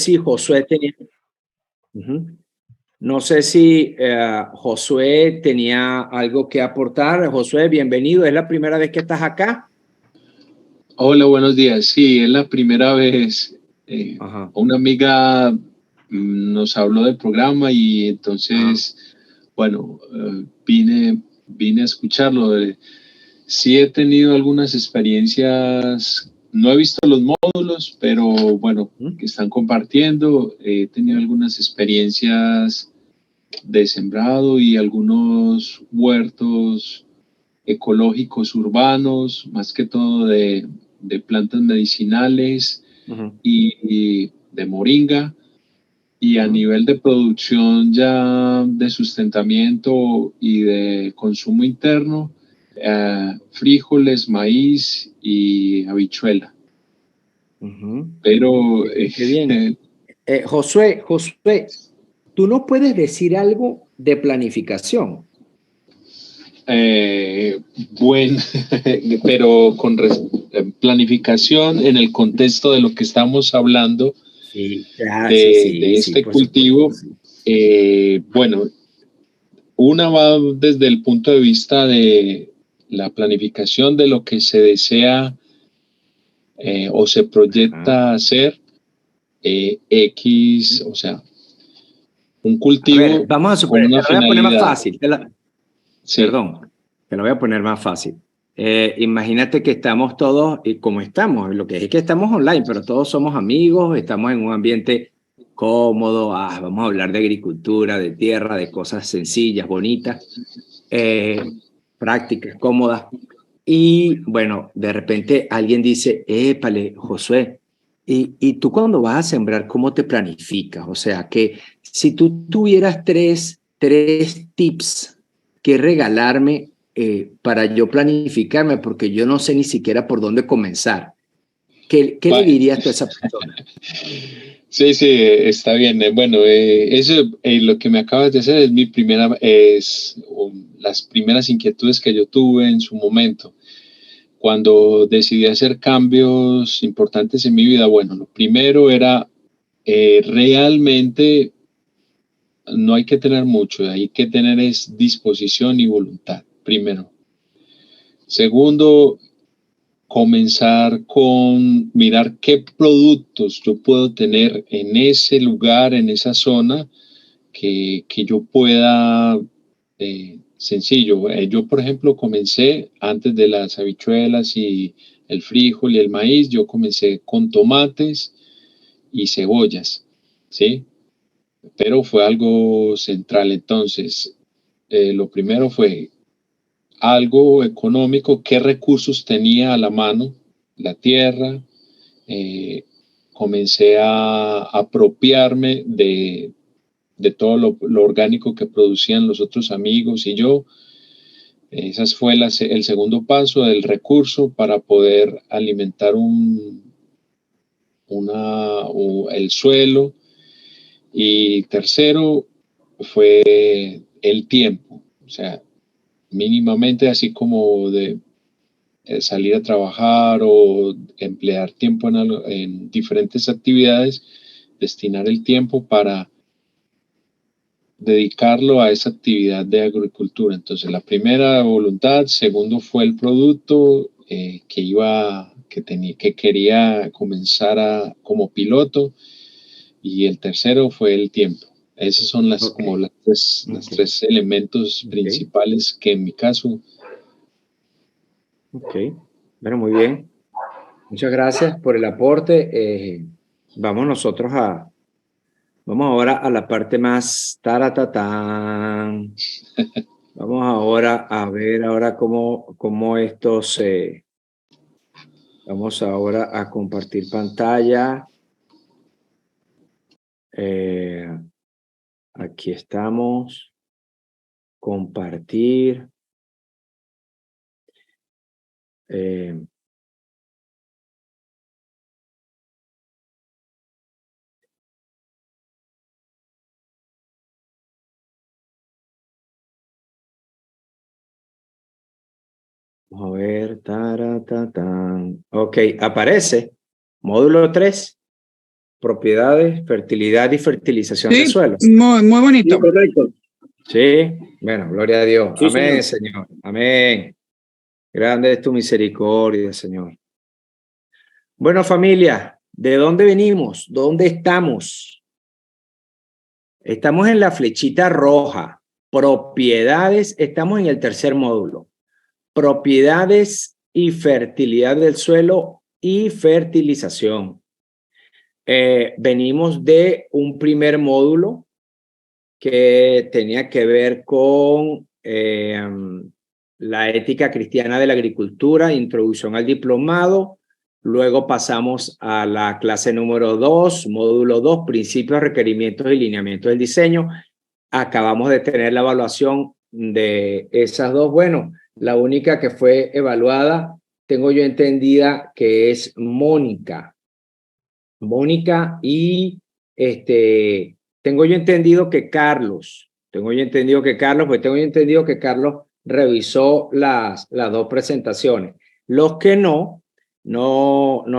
si Josué tenía, ujú. No sé si Josué tenía algo que aportar. Josué, bienvenido. ¿Es la primera vez que estás acá? Hola, buenos días. Sí, es la primera vez. Ajá. Una amiga nos habló del programa y Ah, entonces, bueno, vine a escucharlo. Sí he tenido algunas experiencias, no he visto los módulos, pero bueno, ¿mm? que están compartiendo. He tenido ¿Mm? algunas experiencias de sembrado y algunos huertos ecológicos urbanos, más que todo de plantas medicinales Ujú, y de moringa. Y a ujú. nivel de producción ya de sustentamiento y de consumo interno, frijoles, maíz y habichuela. Ujú. Pero Qué bien. Josué, tú no puedes decir algo de planificación. eh, bueno, pero planificación en el contexto de lo que estamos hablando Sí, sí, de sí, sí, este por supuesto, cultivo, sí. bueno, una va desde el punto de vista de la planificación de lo que se desea o se Ajá. proyecta hacer X, o sea, un A ver, cultivo vamos a con suponer, te una lo voy a poner más finalidad. fácil. Sí, Perdón, te lo voy a poner más fácil. Imagínate que estamos todos, y como estamos, lo que es que estamos online, pero todos somos amigos, estamos en un ambiente cómodo, vamos a hablar de agricultura, de tierra, de cosas sencillas, bonitas, eh, prácticas, cómodas. Y bueno, de repente alguien dice, épale, Josué, y tú cuando vas a sembrar, ¿cómo te planificas? O sea, que si tú tuvieras tres tips que regalarme para yo planificarme, porque yo no sé ni siquiera por dónde comenzar, ¿qué le va- dirías tú a esa persona? sí, sí, está bien. Bueno, eso, lo que me acabas de hacer es las primeras inquietudes que yo tuve en su momento. Cuando decidí hacer cambios importantes en mi vida, bueno, lo primero era realmente no hay que tener mucho, hay que tener es disposición y voluntad, primero. Segundo, comenzar con mirar qué productos yo puedo tener en ese lugar, en esa zona, que yo pueda, sencillo. Yo, por ejemplo, comencé antes de las habichuelas y el frijol y el maíz, yo comencé con tomates y cebollas, ¿sí? Pero fue algo central. Entonces, lo primero fue algo económico, qué recursos tenía a la mano, la tierra. eh, Comencé a apropiarme de todo lo orgánico que producían los otros amigos y yo. Ese fue el segundo paso del recurso para poder alimentar el suelo. Y tercero fue el tiempo, o sea, mínimamente así como de salir a trabajar o emplear tiempo en diferentes actividades, destinar el tiempo para dedicarlo a esa actividad de agricultura. Entonces, la primera voluntad, segundo fue el producto que quería comenzar como piloto y el tercero fue el tiempo. Esos son Ok, como las ok, tres elementos ok, principales que en mi caso. ok. Bueno, muy bien. Muchas gracias por el aporte. Vamos nosotros vamos ahora a la parte más taratatán. Vamos ahora a ver ahora cómo esto se... Vamos ahora a compartir pantalla. Eh, Aquí estamos. Compartir. Eh, Vamos a ver. Taratatán. Ok, aparece. Módulo 3. propiedades, fertilidad y fertilización del suelo. Muy, muy bonito. Sí, correcto. Sí, bueno, gloria a Dios. Sí, amén, Señor. Amén. Grande es tu misericordia, Señor. Bueno, familia, ¿de dónde venimos? ¿Dónde estamos? Estamos en la flechita roja. Propiedades, estamos en el tercer módulo. Propiedades y fertilidad del suelo y fertilización. Venimos de un primer módulo que tenía que ver con la ética cristiana de la agricultura, introducción al diplomado. Luego pasamos a la clase número 2, módulo 2, principios, requerimientos y lineamientos del diseño. Acabamos de tener la evaluación de esas dos. Bueno, la única que fue evaluada, tengo yo entendida que es Mónica. Mónica y tengo yo entendido que Carlos, pues tengo yo entendido que Carlos revisó las dos presentaciones. Los que no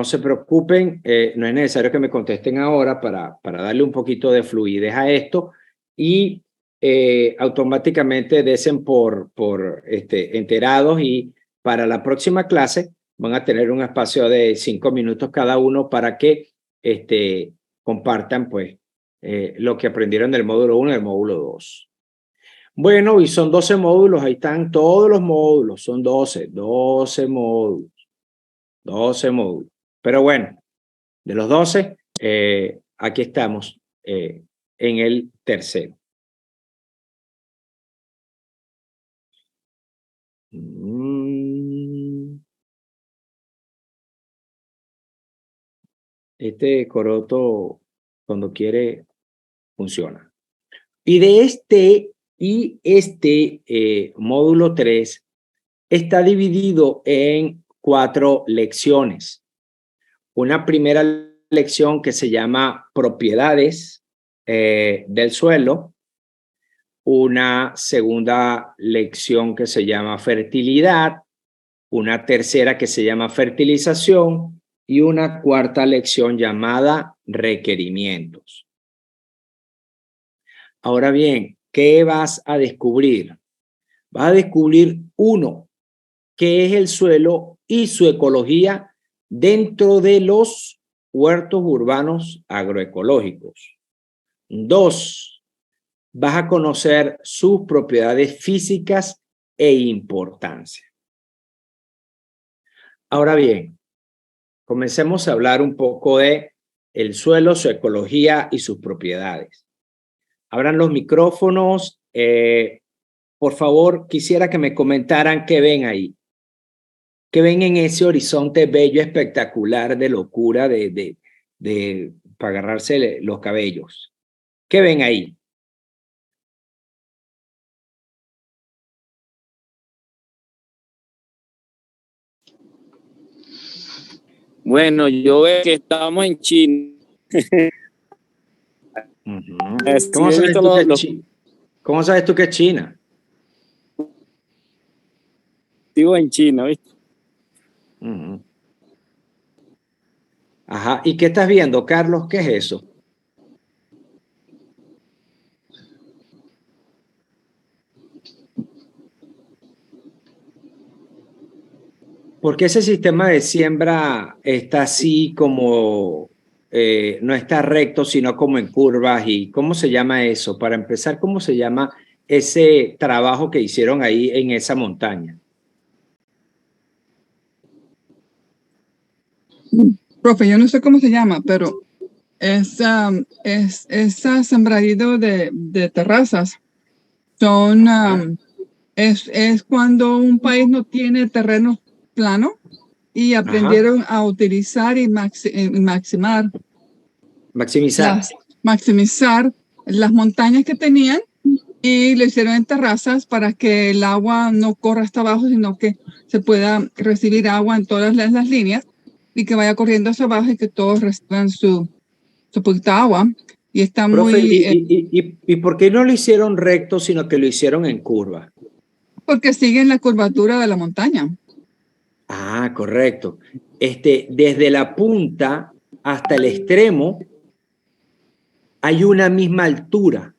se preocupen, no es necesario que me contesten ahora para darle un poquito de fluidez a esto y automáticamente desen por enterados, y para la próxima clase van a tener un espacio de 5 minutos cada uno para que compartan pues lo que aprendieron del módulo 1 y del módulo 2. Bueno, y son 12 módulos, ahí están todos los módulos, son 12 módulos. 12 módulos. Pero bueno, de los 12, aquí estamos en el tercero. Este coroto, cuando quiere, funciona. Y de este módulo 3 está dividido en 4 lecciones. Una primera lección que se llama propiedades del suelo. Una segunda lección que se llama fertilidad. Una tercera que se llama fertilización. Y una cuarta lección llamada requerimientos. Ahora bien, ¿qué vas a descubrir? Vas a descubrir, uno, qué es el suelo y su ecología dentro de los huertos urbanos agroecológicos. 2, vas a conocer sus propiedades físicas e importancia. Ahora bien, comencemos a hablar un poco de el suelo, su ecología y sus propiedades. Abran los micrófonos. Por favor, quisiera que me comentaran qué ven ahí. ¿Qué ven en ese horizonte bello, espectacular, de locura, para agarrarse los cabellos? ¿Qué ven ahí? Bueno, yo veo que estamos en China. ¿Cómo sabes tú que es China? Digo en China, ¿viste? Ajá. ¿Y qué estás viendo, Carlos? ¿Qué es eso? ¿Por qué ese sistema de siembra está así como, no está recto, sino como en curvas? ¿Y cómo se llama eso? Para empezar, ¿cómo se llama ese trabajo que hicieron ahí en esa montaña? Profe, yo no sé cómo se llama, pero es sembradío de terrazas. Es cuando un país no tiene terreno plano y aprendieron a utilizar y maximizar las montañas que tenían, y lo hicieron en terrazas para que el agua no corra hasta abajo, sino que se pueda recibir agua en todas las líneas y que vaya corriendo hacia abajo y que todos reciban su poquita agua. Y está Profe, muy... ¿y por qué no lo hicieron recto, sino que lo hicieron en curva? Porque siguen la curvatura de la montaña. Ah, correcto. Desde la punta hasta el extremo hay una misma altura.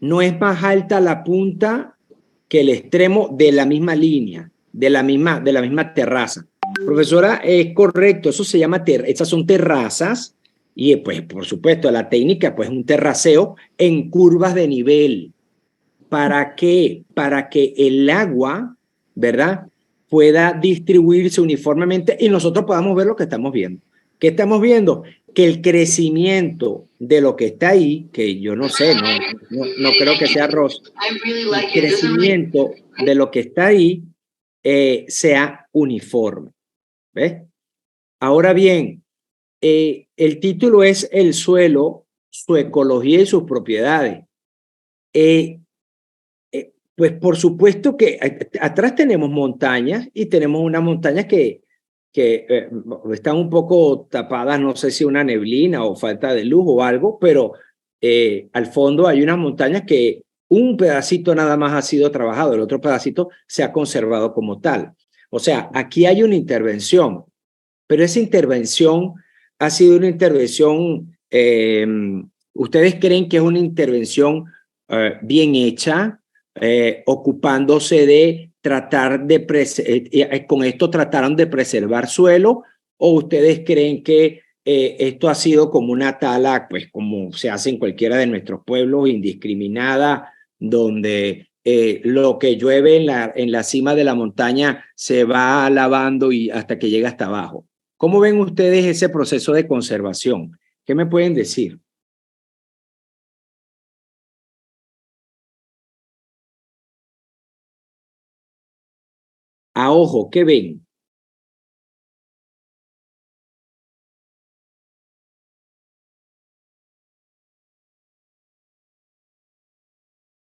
No es más alta la punta que el extremo de la misma línea, de la misma terraza. Profesora, es correcto, eso se llama, esas son terrazas y pues por supuesto la técnica pues un terraceo en curvas de nivel. ¿Para qué? Para que el agua, ¿verdad?, pueda distribuirse uniformemente y nosotros podamos ver lo que estamos viendo. ¿Qué estamos viendo? Que el crecimiento de lo que está ahí, que yo no sé, no creo que sea arroz, el crecimiento de lo que está ahí sea uniforme. ¿Ves? Ahora bien, el título es El suelo, su ecología y sus propiedades. Pues por supuesto que atrás tenemos montañas y tenemos unas montañas que están un poco tapadas, no sé si una neblina o falta de luz o algo, pero al fondo hay unas montañas que un pedacito nada más ha sido trabajado, el otro pedacito se ha conservado como tal. O sea, aquí hay una intervención, pero esa intervención ha sido una intervención, ¿ustedes creen que es una intervención bien hecha? Ocupándose de tratar de con esto trataron de preservar suelo, o ustedes creen que esto ha sido como una tala, pues como se hace en cualquiera de nuestros pueblos, indiscriminada, donde lo que llueve en la cima de la montaña se va lavando y hasta que llega hasta abajo? ¿Cómo ven ustedes ese proceso de conservación? ¿Qué me pueden decir? A ojo, ¿qué ven?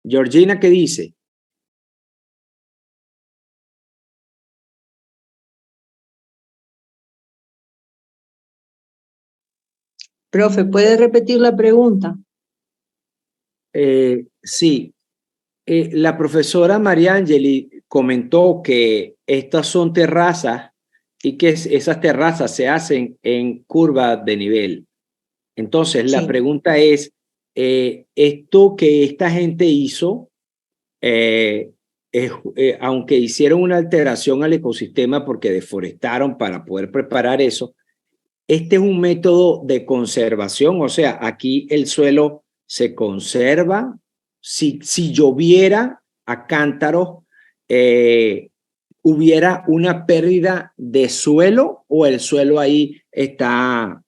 Georgina, ¿qué dice? Profe, ¿puede repetir la pregunta? Sí. La profesora Mariangeli comentó que estas son terrazas y que esas terrazas se hacen en curva de nivel. Entonces, la Sí. pregunta es, esto que esta gente hizo, aunque hicieron una alteración al ecosistema porque deforestaron para poder preparar eso, este es un método de conservación, o sea, aquí el suelo se conserva. Si lloviera a cántaros, ¿hubiera una pérdida de suelo o el suelo ahí está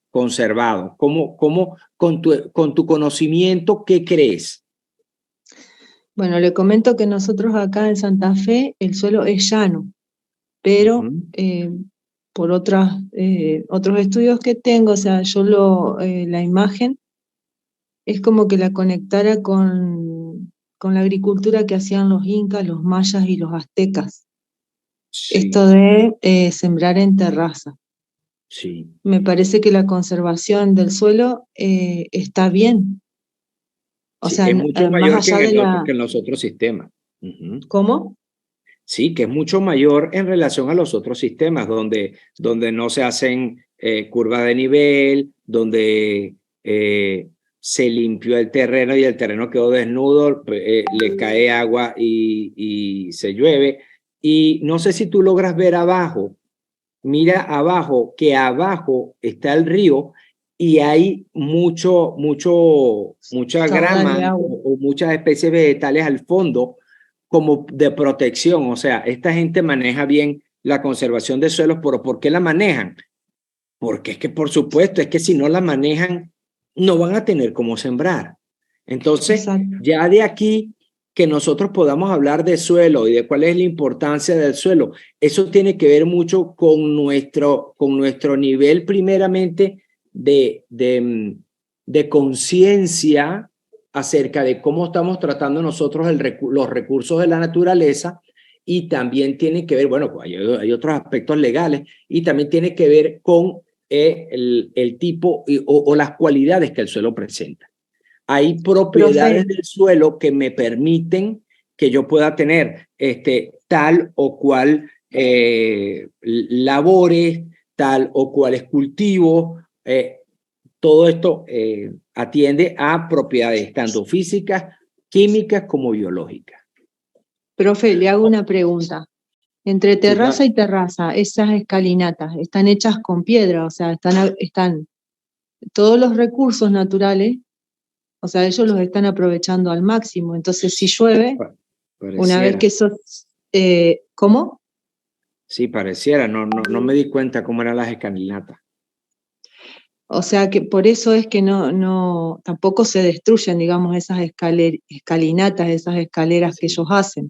conservado? ¿Cómo con tu conocimiento, qué crees? Bueno, le comento que nosotros acá en Santa Fe el suelo es llano, pero por otros estudios que tengo, o sea, la imagen es como que la conectara con la agricultura que hacían los incas, los mayas y los aztecas. Sí, Esto de sembrar en terraza. sí. Me parece que la conservación del suelo está bien. O Sí, sea, es mucho más mayor allá de que en los otros sistemas. ¿Cómo? Sí, que es mucho mayor en relación a los otros sistemas, donde no se hacen curvas de nivel, donde se limpió el terreno y el terreno quedó desnudo, le cae agua y se llueve. Y no sé si tú logras ver abajo, mira abajo, que abajo está el río y hay mucha Caudal grama de agua. o muchas especies vegetales al fondo como de protección. O sea, esta gente maneja bien la conservación de suelos, pero ¿por qué la manejan? Porque es que, por supuesto, es que si no la manejan, no van a tener cómo sembrar. Entonces, Exacto. ya de aquí que nosotros podamos hablar de suelo y de cuál es la importancia del suelo, eso tiene que ver mucho con nuestro nivel primeramente de conciencia acerca de cómo estamos tratando nosotros los recursos de la naturaleza, y también tiene que ver, bueno, hay otros aspectos legales, y también tiene que ver con el tipo o las cualidades que el suelo presenta. Hay propiedades Profe, del suelo que me permiten que yo pueda tener tal o cual labores, tal o cuales cultivos. todo esto atiende a propiedades tanto físicas, químicas como biológicas. Profe, le hago una pregunta. Entre terraza y terraza, esas escalinatas, ¿están hechas con piedra? O sea, están todos los recursos naturales, o sea, ellos los están aprovechando al máximo. Entonces, si llueve, una vez que eso... ¿cómo? Sí, pareciera. No me di cuenta cómo eran las escalinatas. O sea, que por eso es que tampoco se destruyen, digamos, esas escalinatas, esas escaleras que ellos hacen.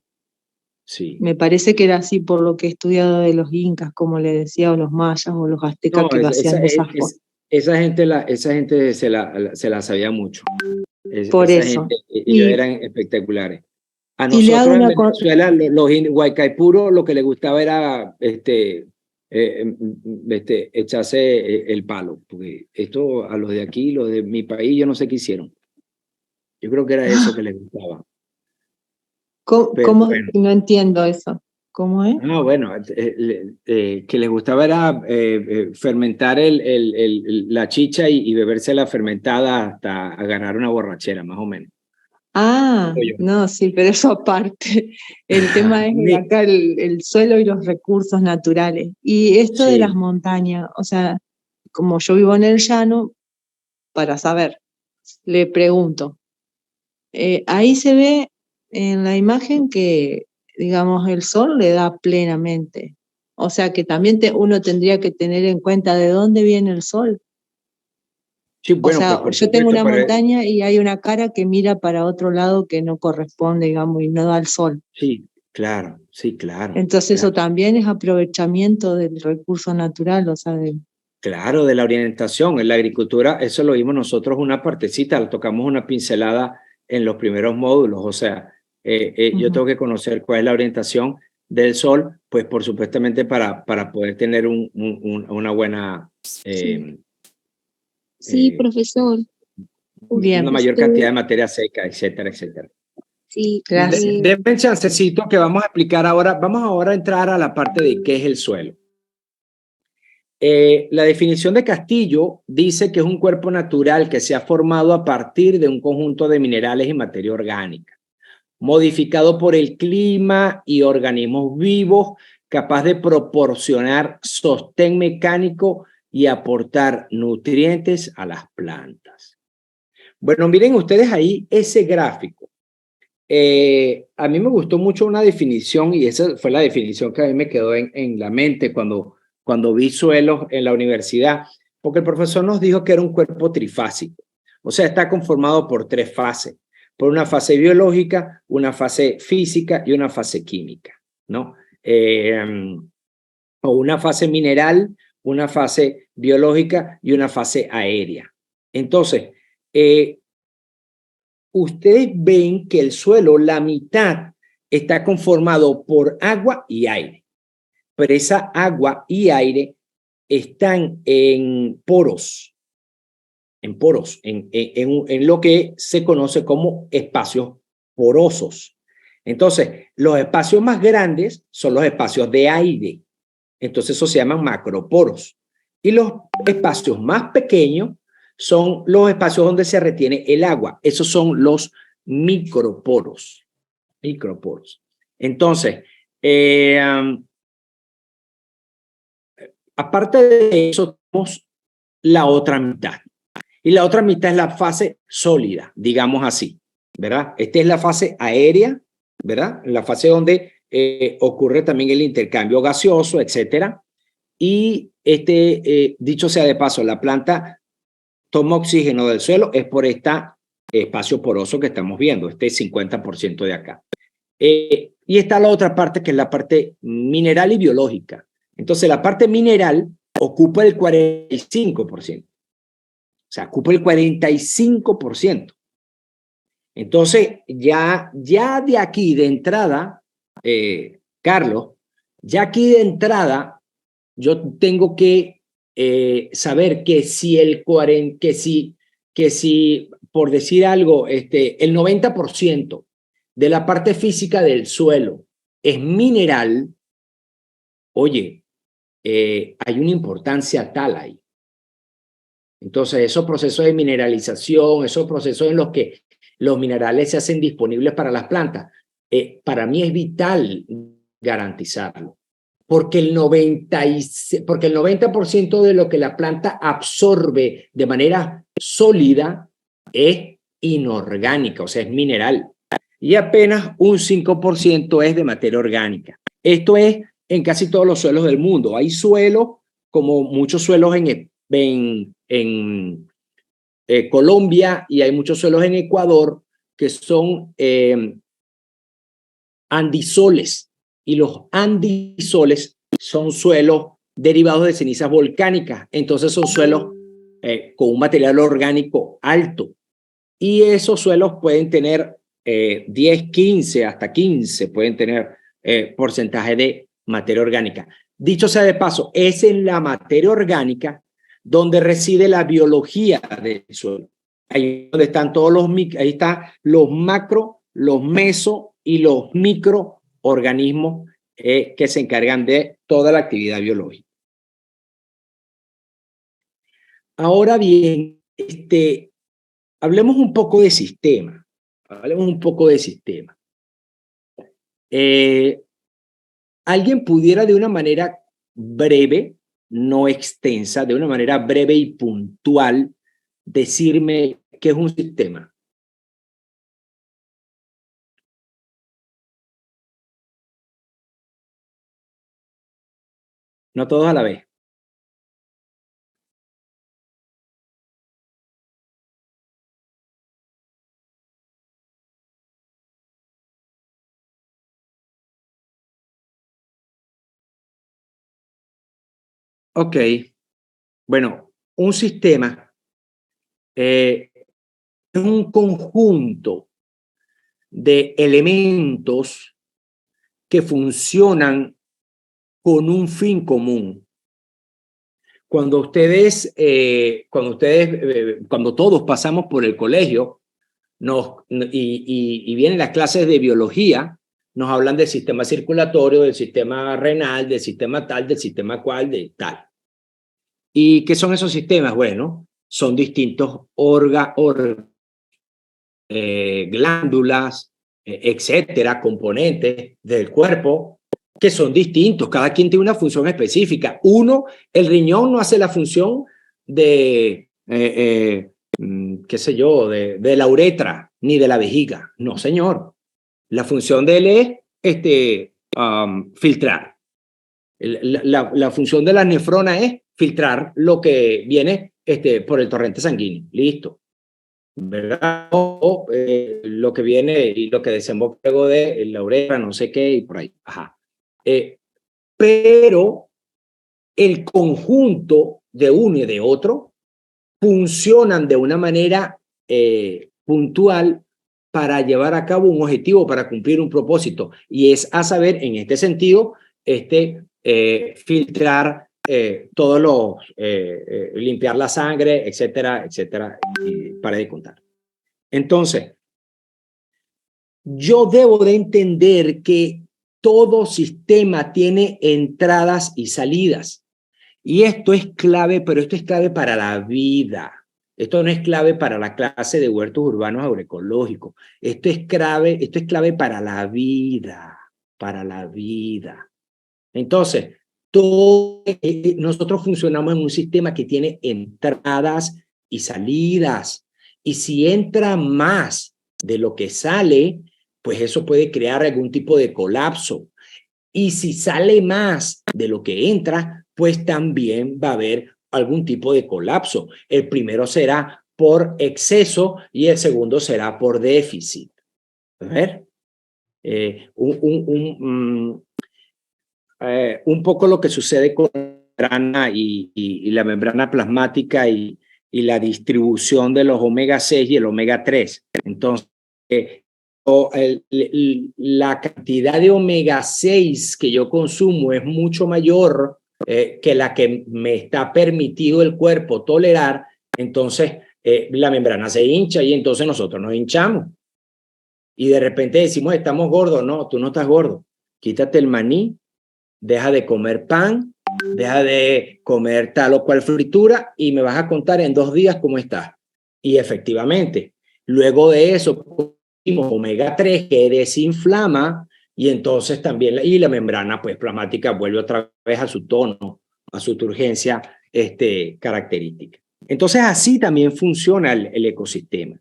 Sí. Me parece que era así por lo que he estudiado de los incas, como le decía, o los mayas, o los aztecas que lo hacían de esas formas. Esa gente se la sabía mucho. Por esa eso. gente, ellos eran espectaculares. A Y le hago nosotros en Venezuela, los huaycaipuros, lo que les gustaba era echarse el palo, porque esto a los de aquí, los de mi país, yo no sé qué hicieron. Yo creo que era eso que les gustaba. ¿Cómo? Bueno. No entiendo eso. ¿Cómo es? Bueno, que les gustaba era fermentar la chicha y bebérsela fermentada hasta agarrar una borrachera, más o menos. No, sí, pero eso aparte. El tema es acá el suelo y los recursos naturales. Y esto de las montañas, o sea, como yo vivo en el llano, para saber, le pregunto, ahí se ve en la imagen que, digamos, el sol le da plenamente. O sea que también uno tendría que tener en cuenta de dónde viene el sol. Sí, bueno, o sea, pues yo tengo una montaña y hay una cara que mira para otro lado que no corresponde, digamos, y no da el sol. Sí, claro, sí, claro. Entonces eso también es aprovechamiento del recurso natural, o sea, Claro, de la orientación. En la agricultura, eso lo vimos nosotros una partecita, lo tocamos una pincelada en los primeros módulos. O sea, yo tengo que conocer cuál es la orientación del sol, pues por supuestamente para poder tener una buena... sí, profesor. Una mayor cantidad de materia seca, etcétera, etcétera. Sí, gracias. Denme chancecito que vamos a explicar ahora. Vamos ahora a entrar a la parte de qué es el suelo. La definición de Castillo dice que es un cuerpo natural que se ha formado a partir de un conjunto de minerales y materia orgánica, modificado por el clima y organismos vivos, capaz de proporcionar sostén mecánico y aportar nutrientes a las plantas. Bueno, miren ustedes ahí ese gráfico. A mí me gustó mucho una definición y esa fue la definición que a mí me quedó en la mente cuando vi suelos en la universidad, porque el profesor nos dijo que era un cuerpo trifásico. O sea, está conformado por 3 fases. Por una fase biológica, una fase física y una fase química, ¿no? O una fase mineral, una fase biológica y una fase aérea. Entonces, ustedes ven que el suelo, la mitad, está conformado por agua y aire. Pero esa agua y aire están en poros, en lo que se conoce como espacios porosos. Entonces, los espacios más grandes son los espacios de aire. Entonces, eso se llaman macroporos. Y los espacios más pequeños son los espacios donde se retiene el agua. Esos son los microporos. Microporos. Entonces, aparte de eso, tenemos la otra mitad. Y la otra mitad es la fase sólida, digamos así, ¿verdad? Esta es la fase aérea, ¿verdad? La fase donde ocurre también el intercambio gaseoso, etcétera. Y dicho sea de paso, la planta toma oxígeno del suelo es por este espacio poroso que estamos viendo, este 50% de acá. Y está la otra parte que es la parte mineral y biológica. Entonces, la parte mineral ocupa el 45%. O sea, ocupa el 45%. Entonces, ya de aquí de entrada, Carlos, ya aquí de entrada, yo tengo que saber que si por decir algo, el 90% de la parte física del suelo es mineral, oye, hay una importancia tal ahí. Entonces, esos procesos de mineralización, esos procesos en los que los minerales se hacen disponibles para las plantas, para mí es vital garantizarlo. Porque el 90% de lo que la planta absorbe de manera sólida es inorgánica, o sea, es mineral. Y apenas un 5% es de materia orgánica. Esto es en casi todos los suelos del mundo. Hay suelos, como muchos suelos en Colombia, y hay muchos suelos en Ecuador que son andisoles, y los andisoles son suelos derivados de cenizas volcánicas. Entonces son suelos con un material orgánico alto, y esos suelos pueden tener 10, 15, hasta 15 pueden tener porcentaje de materia orgánica. Dicho sea de paso, es en la materia orgánica donde reside la biología del suelo. Ahí donde están todos los, ahí están los macro, los meso y los microorganismos que se encargan de toda la actividad biológica. Ahora bien, hablemos un poco de sistema. Hablemos un poco de sistema. ¿Alguien pudiera de una manera breve, no extensa, de una manera breve y puntual, decirme qué es un sistema? No todos a la vez. Ok. Bueno, un sistema es un conjunto de elementos que funcionan con un fin común. Cuando todos pasamos por el colegio y vienen las clases de biología, nos hablan del sistema circulatorio, del sistema renal, del sistema tal, del sistema cual, de tal. ¿Y qué son esos sistemas? Bueno, son distintos glándulas, etcétera, componentes del cuerpo que son distintos. Cada quien tiene una función específica. El riñón no hace la función de, qué sé yo, de la uretra ni de la vejiga. No, señor. La función de él es filtrar. La función de la nefrona es filtrar lo que viene por el torrente sanguíneo. Listo. ¿Verdad? O lo que viene y lo que desemboca luego de la uretra, no sé qué, y por ahí. Ajá. Pero el conjunto de uno y de otro funcionan de una manera puntual para llevar a cabo un objetivo, para cumplir un propósito. Y es a saber, en este sentido, filtrar todos los, limpiar la sangre, etcétera, etcétera, y para de contar. Entonces, yo debo de entender que todo sistema tiene entradas y salidas. Y esto es clave, pero esto es clave para la vida. Esto no es clave para la clase de huertos urbanos agroecológicos. Esto es clave para la vida, para la vida. Entonces, nosotros funcionamos en un sistema que tiene entradas y salidas. Y si entra más de lo que sale, pues eso puede crear algún tipo de colapso. Y si sale más de lo que entra, pues también va a haber algún tipo de colapso. El primero será por exceso y el segundo será por déficit. A ver, un poco lo que sucede con la membrana y la membrana plasmática y la distribución de los omega 6 y el omega 3. Entonces, la cantidad de omega 6 que yo consumo es mucho mayor que la que me está permitido el cuerpo tolerar. Entonces, la membrana se hincha y entonces nosotros nos hinchamos. Y de repente decimos, estamos gordos. No, tú no estás gordo. Quítate el maní, deja de comer pan deja de comer tal o cual fritura y me vas a contar en 2 días cómo estás. Y efectivamente, luego de eso, omega 3 que desinflama y entonces también la membrana pues plasmática vuelve otra vez a su tono, a su turgencia característica. Entonces así también funciona el ecosistema.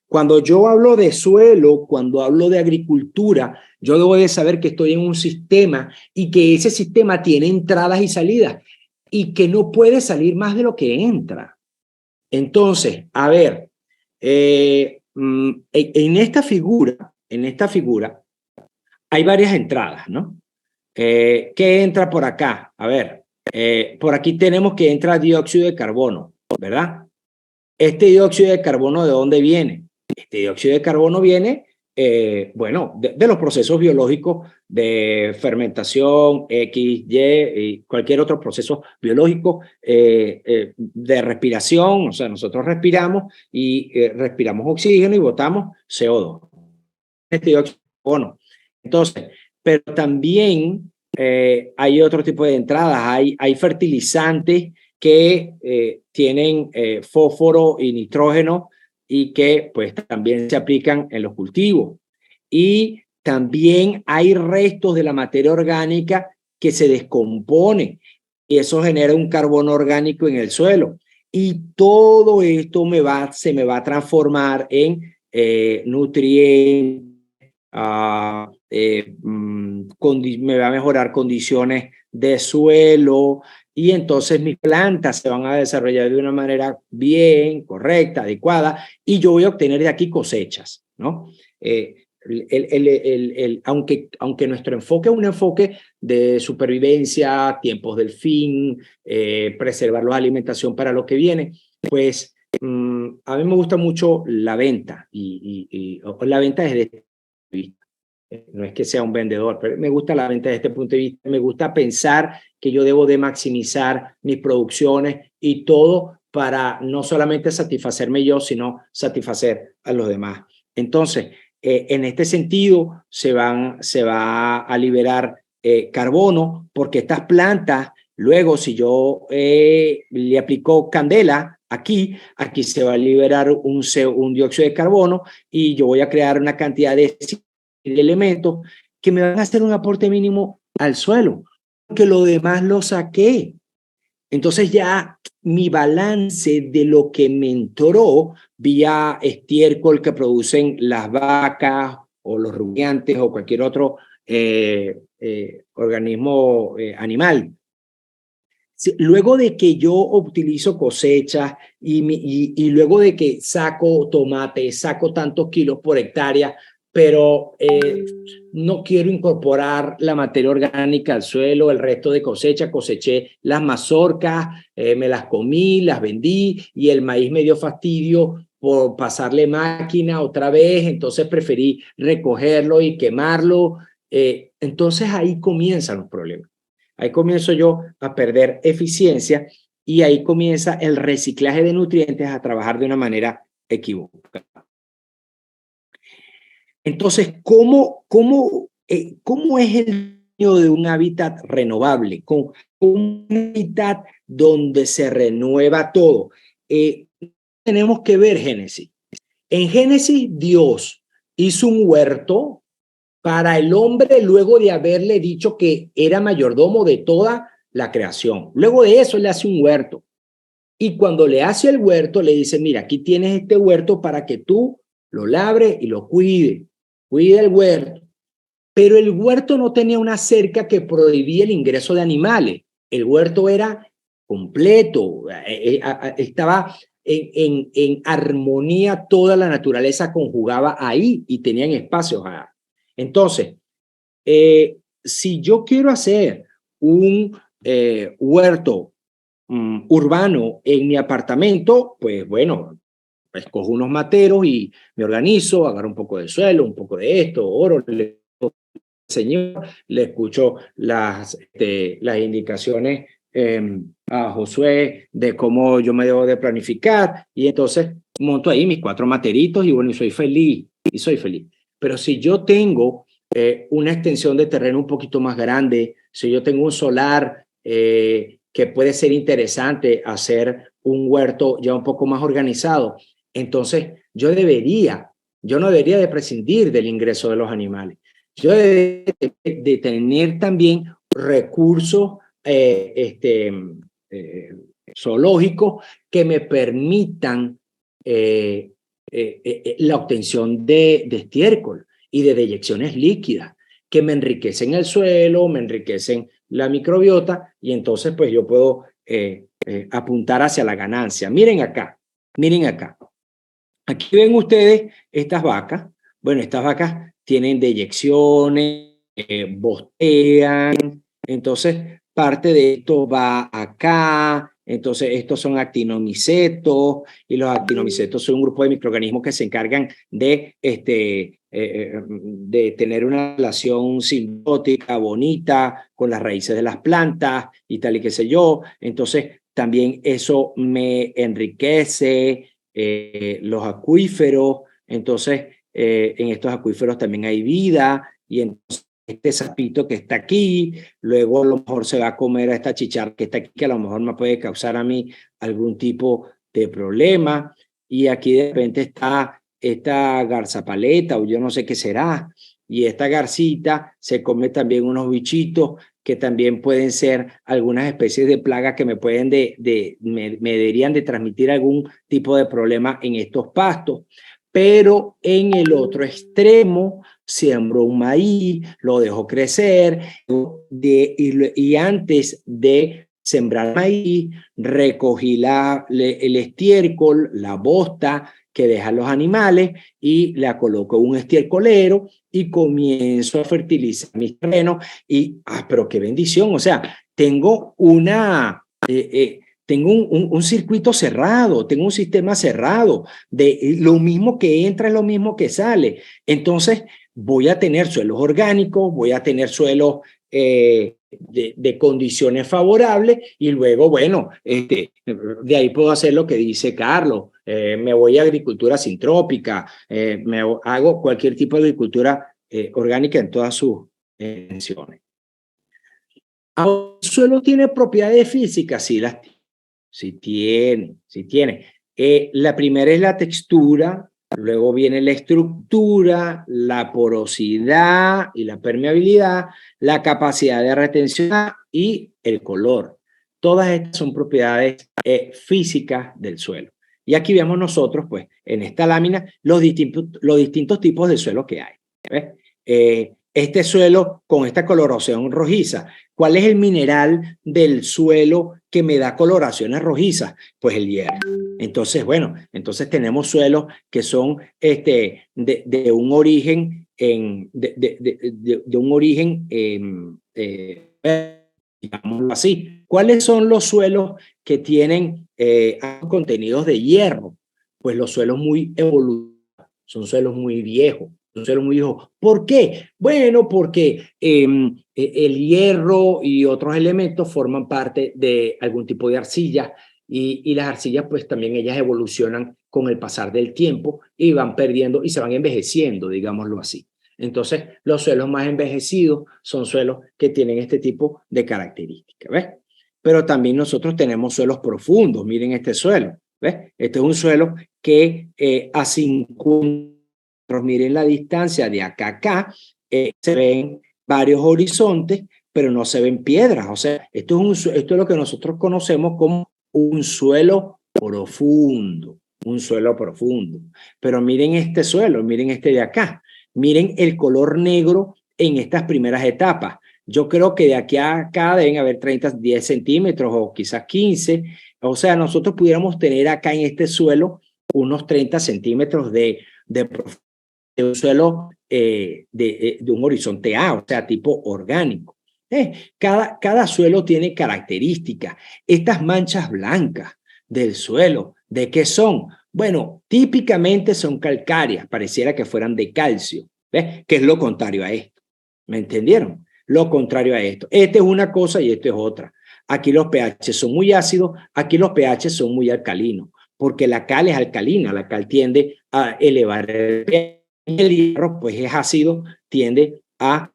Cuando yo hablo de suelo, cuando hablo de agricultura, yo debo de saber que estoy en un sistema y que ese sistema tiene entradas y salidas y que no puede salir más de lo que entra. Entonces, a ver, en esta figura hay varias entradas, ¿no? ¿Qué entra por acá? A ver, por aquí tenemos que entra dióxido de carbono, ¿verdad? Este dióxido de carbono, ¿de dónde viene? Este dióxido de carbono viene, bueno, de los procesos biológicos de fermentación, X, Y, cualquier otro proceso biológico de respiración. O sea, nosotros respiramos y respiramos oxígeno y botamos CO2. Este dióxido de carbono. Entonces, pero también hay otro tipo de entradas. Hay fertilizantes que tienen fósforo y nitrógeno y que pues también se aplican en los cultivos. Y también hay restos de la materia orgánica que se descompone y eso genera un carbono orgánico en el suelo. Y todo esto se me va a transformar en nutrientes, me va a mejorar condiciones de suelo y entonces mis plantas se van a desarrollar de una manera bien, correcta, adecuada y yo voy a obtener de aquí cosechas, ¿no? Aunque nuestro enfoque es un enfoque de supervivencia, tiempos del fin, preservar la alimentación para lo que viene, pues a mí me gusta mucho la venta y la venta desde este punto de vista. No es que sea un vendedor, pero me gusta la venta desde este punto de vista. Me gusta pensar que yo debo de maximizar mis producciones y todo para no solamente satisfacerme yo, sino satisfacer a los demás. Entonces, en este sentido, se va a liberar carbono porque estas plantas, luego si yo le aplico candela, aquí se va a liberar un dióxido de carbono y yo voy a crear una cantidad de elementos que me van a hacer un aporte mínimo al suelo, porque lo demás lo saqué. Entonces ya mi balance de lo que me entró vía estiércol que producen las vacas o los rumiantes o cualquier otro organismo animal. Luego de que yo utilizo cosechas y luego de que saco tomate, saco tantos kilos por hectárea, pero no quiero incorporar la materia orgánica al suelo, el resto de cosecha, coseché las mazorcas, me las comí, las vendí y el maíz me dio fastidio por pasarle máquina otra vez, entonces preferí recogerlo y quemarlo. Entonces ahí comienzan los problemas. Ahí comienzo yo a perder eficiencia y ahí comienza el reciclaje de nutrientes a trabajar de una manera equivocada. Entonces, ¿cómo es el diseño de un hábitat renovable? Con un hábitat donde se renueva todo. Tenemos que ver Génesis. En Génesis, Dios hizo un huerto para el hombre luego de haberle dicho que era mayordomo de toda la creación. Luego de eso, le hace un huerto. Y cuando le hace el huerto, le dice, mira, aquí tienes este huerto para que tú lo labres y lo cuides. Cuida el huerto, pero el huerto no tenía una cerca que prohibía el ingreso de animales. El huerto era completo, estaba en armonía, toda la naturaleza conjugaba ahí y tenían espacios. Entonces, si yo quiero hacer un huerto urbano en mi apartamento, pues bueno, escojo unos materos y me organizo, agarro un poco de suelo, un poco de esto, oro, le señor, le escucho las indicaciones a Josué de cómo yo me debo de planificar y entonces monto ahí mis 4 materitos y bueno, y soy feliz. Pero si yo tengo una extensión de terreno un poquito más grande, si yo tengo un solar que puede ser interesante hacer un huerto ya un poco más organizado, entonces yo no debería de prescindir del ingreso de los animales. Yo debería de tener también recursos zoológicos que me permitan la obtención de estiércol y de deyecciones líquidas que me enriquecen el suelo, me enriquecen la microbiota, y entonces pues yo puedo apuntar hacia la ganancia. Miren acá. Aquí ven ustedes estas vacas. Bueno, estas vacas tienen deyecciones, bostean, entonces parte de esto va acá. Entonces estos son actinomicetos, y los actinomicetos son un grupo de microorganismos que se encargan de tener una relación simbiótica bonita con las raíces de las plantas y tal y qué sé yo. Entonces también eso me enriquece los acuíferos. Entonces en estos acuíferos también hay vida, y entonces este sapito que está aquí, luego a lo mejor se va a comer a esta chicharra que está aquí, que a lo mejor me puede causar a mí algún tipo de problema. Y aquí de repente está esta garzapaleta, o yo no sé qué será, y esta garcita se come también unos bichitos que también pueden ser algunas especies de plagas que me pueden me deberían de transmitir algún tipo de problema en estos pastos. Pero en el otro extremo siembro un maíz, lo dejo crecer, y antes de sembrar maíz recogí el estiércol, la bosta que dejan los animales, y la coloco en un estiércolero y comienzo a fertilizar mis terrenos. Y, pero qué bendición, o sea, tengo tengo un circuito cerrado, tengo un sistema cerrado, de lo mismo que entra es lo mismo que sale. Entonces voy a tener suelos orgánicos, voy a tener suelos de condiciones favorables, y luego, bueno, de ahí puedo hacer lo que dice Carlos, me voy a agricultura sintrópica, hago cualquier tipo de agricultura orgánica en todas sus dimensiones. ¿El suelo tiene propiedades físicas? Sí tiene. La primera es la textura, luego viene la estructura, la porosidad y la permeabilidad, la capacidad de retención y el color. Todas estas son propiedades físicas del suelo. Y aquí vemos nosotros, pues, en esta lámina, los distintos tipos de suelo que hay. ¿Ves? Este suelo con esta coloración rojiza, ¿cuál es el mineral del suelo que me da coloraciones rojizas? Pues el hierro. Entonces, bueno, entonces tenemos suelos que son de un origen, digámoslo así. ¿Cuáles son los suelos que tienen contenidos de hierro? Pues los suelos muy evolutivos, son suelos muy viejos. ¿Por qué? Bueno, porque el hierro y otros elementos forman parte de algún tipo de arcilla, y las arcillas pues también ellas evolucionan con el pasar del tiempo y van perdiendo y se van envejeciendo, digámoslo así. Entonces, los suelos más envejecidos son suelos que tienen este tipo de características, ¿ves? Pero también nosotros tenemos suelos profundos. Miren este suelo, ¿ves? Este es un suelo que a 50, miren la distancia de acá a acá, se ven varios horizontes, pero no se ven piedras. O sea, esto es lo que nosotros conocemos como un suelo profundo, Pero miren este suelo, miren este de acá, miren el color negro en estas primeras etapas. Yo creo que de aquí a acá deben haber 10 centímetros o quizás 15. O sea, nosotros pudiéramos tener acá en este suelo unos 30 centímetros de profundidad, de un suelo de un horizonte A, o sea, tipo orgánico. Cada suelo tiene características. Estas manchas blancas del suelo, ¿de qué son? Bueno, típicamente son calcáreas, pareciera que fueran de calcio, ¿ves? Que es lo contrario a esto. ¿Me entendieron? Lo contrario a esto. Este es una cosa y esto es otra. Aquí los pH son muy ácidos, aquí los pH son muy alcalinos, porque la cal es alcalina, la cal tiende a elevar el pH. El hierro, pues es ácido, tiende a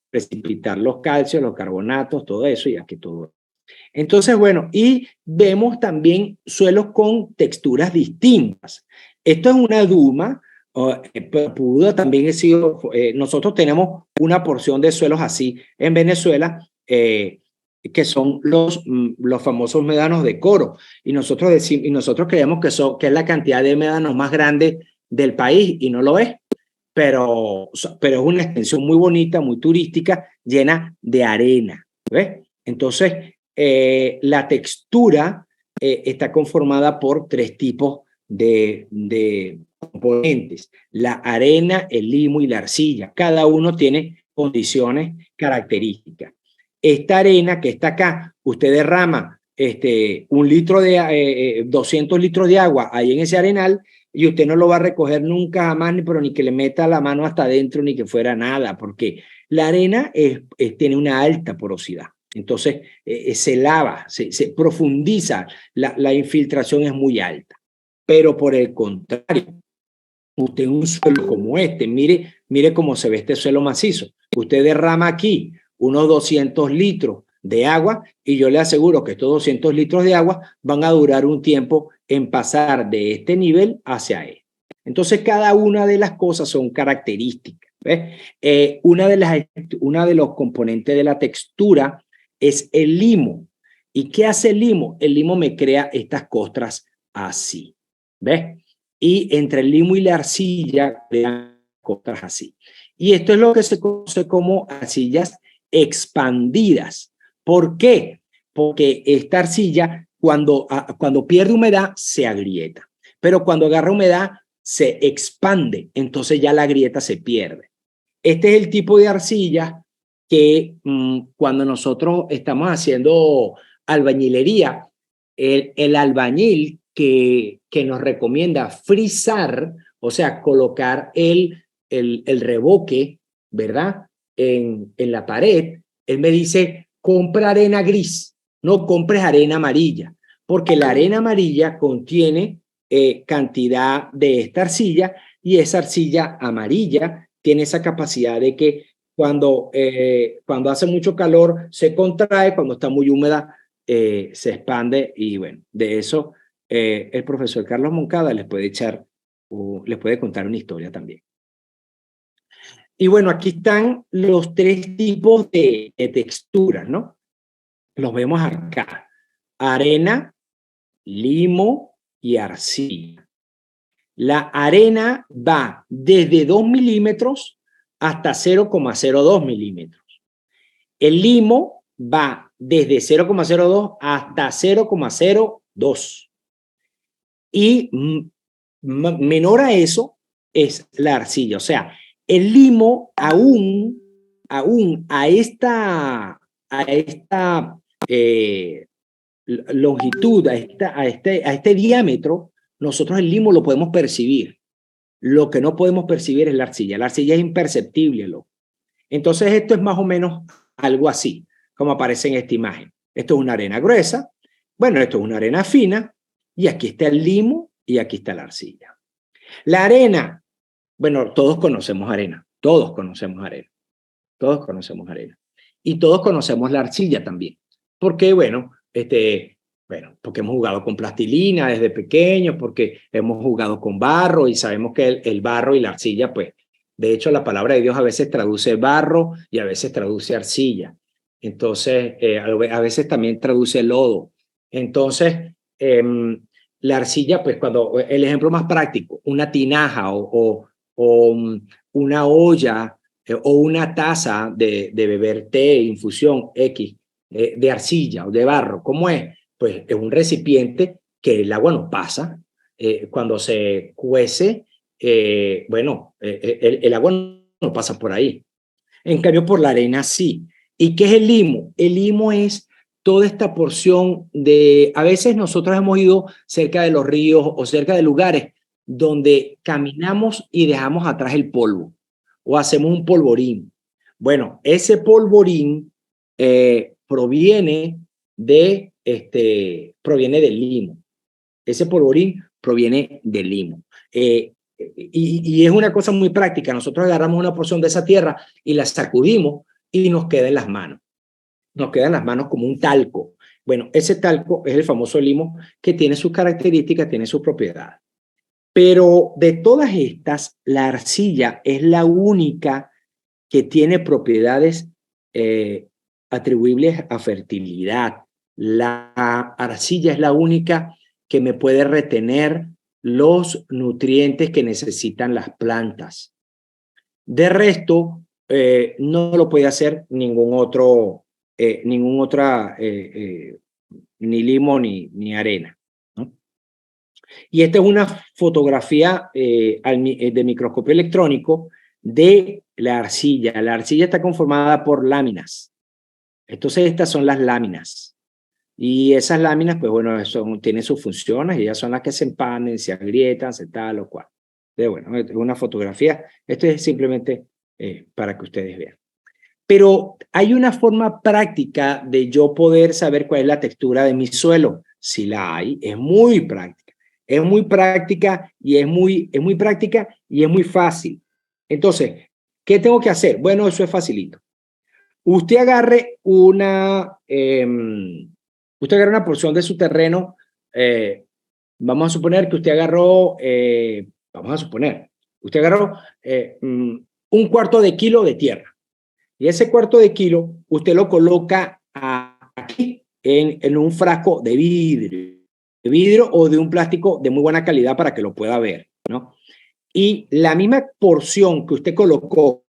precipitar los calcios, los carbonatos, todo eso, y aquí todo. Entonces, bueno, y vemos también suelos con texturas distintas. Esto es una duma, pudo también sido, nosotros tenemos una porción de suelos así en Venezuela, que son los famosos médanos de Coro, y nosotros creemos que es la cantidad de médanos más grande del país, y no lo es, pero es una extensión muy bonita, muy turística, llena de arena, ¿ves? Entonces, la textura está conformada por 3 tipos de componentes: la arena, el limo y la arcilla. Cada uno tiene condiciones características. Esta arena que está acá, usted derrama 200 litros de agua ahí en ese arenal, y usted no lo va a recoger nunca jamás, ni que le meta la mano hasta adentro, ni que fuera nada, porque la arena tiene una alta porosidad. Entonces se lava, se profundiza, la infiltración es muy alta. Pero por el contrario, usted en un suelo como este, mire cómo se ve este suelo macizo. Usted derrama aquí unos 200 litros de agua, y yo le aseguro que estos 200 litros de agua van a durar un tiempo en pasar de este nivel hacia él. Entonces, cada una de las cosas son características, ¿ves? Una de los componentes de la textura es el limo. ¿Y qué hace el limo? El limo me crea estas costras así, ¿ves? Y entre el limo y la arcilla crean costras así. Y esto es lo que se conoce como arcillas expandidas. ¿Por qué? Porque esta arcilla, cuando pierde humedad, se agrieta. Pero cuando agarra humedad, se expande. Entonces ya la grieta se pierde. Este es el tipo de arcilla que cuando nosotros estamos haciendo albañilería, el albañil que nos recomienda frisar, o sea, colocar el revoque, ¿verdad?, en la pared, él me dice: compra arena gris, no compres arena amarilla, porque la arena amarilla contiene cantidad de esta arcilla, y esa arcilla amarilla tiene esa capacidad de que cuando hace mucho calor se contrae, cuando está muy húmeda se expande. Y bueno, de eso el profesor Carlos Moncada les puede contar una historia también. Y bueno, aquí están los 3 tipos de texturas, ¿no? Los vemos acá: arena, limo y arcilla. La arena va desde 2 milímetros hasta 0,02 milímetros. El limo va desde 0,02 hasta 0,02. Y menor a eso es la arcilla. O sea, el limo aún a esta longitud, a este diámetro, nosotros el limo lo podemos percibir. Lo que no podemos percibir es la arcilla. La arcilla es imperceptible, loco. Entonces esto es más o menos algo así, como aparece en esta imagen. Esto es una arena gruesa, bueno, esto es una arena fina, y aquí está el limo y aquí está la arcilla. La arena, bueno, todos conocemos arena, todos conocemos arena, todos conocemos arena. Y todos conocemos la arcilla también. Porque, bueno, porque hemos jugado con plastilina desde pequeños, porque hemos jugado con barro y sabemos que el barro y la arcilla, pues, de hecho, la palabra de Dios a veces traduce barro y a veces traduce arcilla. Entonces, a veces también traduce lodo. Entonces, la arcilla, pues, el ejemplo más práctico, una tinaja o una olla o una taza de beber té, infusión X, de arcilla o de barro, ¿cómo es? Pues es un recipiente que el agua no pasa. Cuando se cuece, el agua no pasa por ahí. En cambio, por la arena sí. ¿Y qué es el limo? El limo es toda esta porción a veces nosotros hemos ido cerca de los ríos o cerca de lugares donde caminamos y dejamos atrás el polvo o hacemos un polvorín. Bueno, ese polvorín proviene del limo. Ese polvorín proviene del limo. Y es una cosa muy práctica. Nosotros agarramos una porción de esa tierra y la sacudimos y nos queda en las manos. Nos queda en las manos como un talco. Bueno, ese talco es el famoso limo que tiene sus características, tiene sus propiedades. Pero de todas estas, la arcilla es la única que tiene propiedades atribuibles a fertilidad. La arcilla es la única que me puede retener los nutrientes que necesitan las plantas. De resto, no lo puede hacer ningún otro, ni limo ni arena, ¿no? Y esta es una fotografía de microscopio electrónico de la arcilla. La arcilla está conformada por láminas. Entonces, estas son las láminas. Y esas láminas, pues bueno, tienen sus funciones y ellas son las que se empanen, se agrietan, se tal o cual. Pero bueno, es una fotografía. Esto es simplemente para que ustedes vean. Pero hay una forma práctica de yo poder saber cuál es la textura de mi suelo. Si la hay, es muy práctica. Es muy práctica y es muy práctica y es muy fácil. Entonces, ¿qué tengo que hacer? Bueno, eso es facilito. Usted agarre una porción de su terreno. Vamos a suponer que usted agarró, usted agarró un cuarto de kilo de tierra. Y ese cuarto de kilo, usted lo coloca aquí en un frasco de vidrio o de un plástico de muy buena calidad para que lo pueda ver, ¿no? Y la misma porción que usted colocó,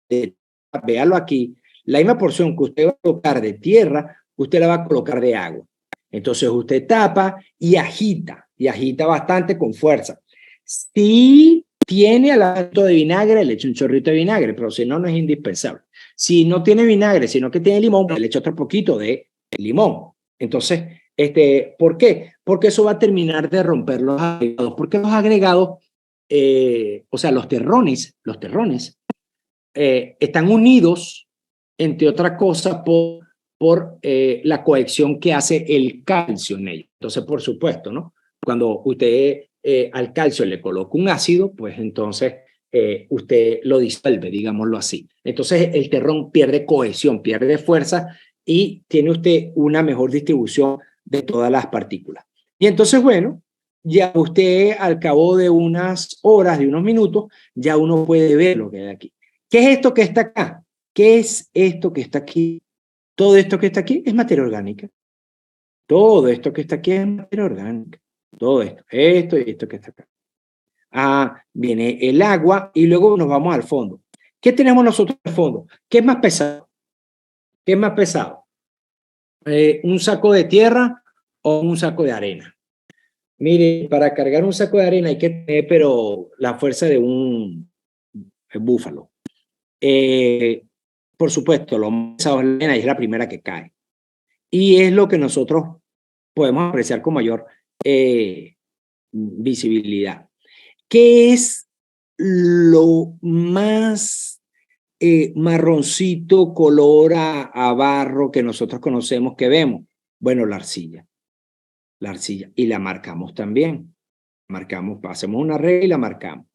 véalo aquí, la misma porción que usted va a colocar de tierra, usted la va a colocar de agua. Entonces usted tapa y agita bastante con fuerza. Si tiene aliento de vinagre, le echa un chorrito de vinagre, pero si no, no es indispensable. Si no tiene vinagre, sino que tiene limón, le echa otro poquito de limón. Entonces, ¿por qué? Porque eso va a terminar de romper los agregados, porque los agregados, o sea, los terrones, están unidos, entre otras cosas, por la cohesión que hace el calcio en ellos. Entonces, por supuesto, ¿no? Cuando usted al calcio le coloca un ácido, pues entonces usted lo disuelve, digámoslo así. Entonces, el terrón pierde cohesión, pierde fuerza y tiene usted una mejor distribución de todas las partículas. Y entonces, bueno, ya usted al cabo de unas horas, de unos minutos, ya uno puede ver lo que hay aquí. ¿Qué es esto que está acá? ¿Qué es esto que está aquí? Todo esto que está aquí es materia orgánica. Todo esto que está aquí es materia orgánica. Todo esto y esto que está acá. Viene el agua y luego nos vamos al fondo. ¿Qué tenemos nosotros al fondo? ¿Qué es más pesado? ¿Qué es más pesado? ¿Un saco de tierra o un saco de arena? Mire, para cargar un saco de arena hay que tener, pero la fuerza de un búfalo. Por supuesto, lo más pesado es la arena y es la primera que cae. Y es lo que nosotros podemos apreciar con mayor visibilidad. ¿Qué es lo más marroncito, color a barro que nosotros conocemos que vemos? Bueno, la arcilla. La arcilla. Y la marcamos también. Marcamos, hacemos una regla y la marcamos.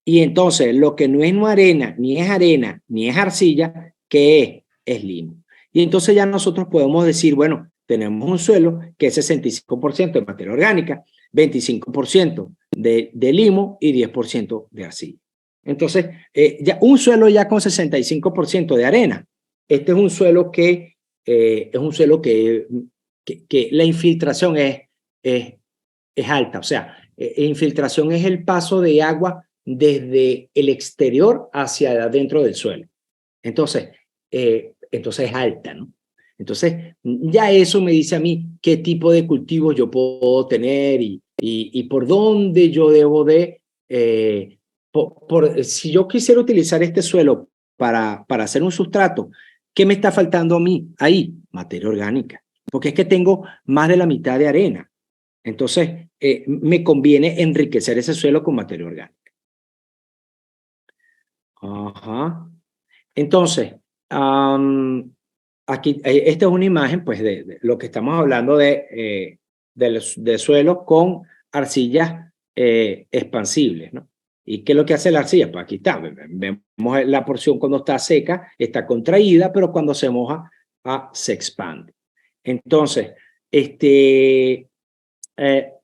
Y entonces, lo que no es arena, ni es arcilla, ¿qué es? Es limo. Y entonces ya nosotros podemos decir, bueno, tenemos un suelo que es 65% de materia orgánica, 25% de limo y 10% de arcilla. Entonces, ya un suelo ya con 65% de arena. Este es un suelo que la infiltración es alta. O sea, infiltración es el paso de agua desde el exterior hacia adentro del suelo. Entonces es alta, ¿no? Entonces, ya eso me dice a mí qué tipo de cultivos yo puedo tener y por dónde yo debo de... si yo quisiera utilizar este suelo para hacer un sustrato, ¿qué me está faltando a mí? Ahí, materia orgánica. Porque es que tengo más de la mitad de arena. Entonces, me conviene enriquecer ese suelo con materia orgánica. Ajá. Entonces, aquí, esta es una imagen, pues, de lo que estamos hablando de suelos con arcillas expansibles, ¿no? ¿Y qué es lo que hace la arcilla? Pues aquí está, vemos la porción cuando está seca, está contraída, pero cuando se moja, se expande. Entonces, ¿qué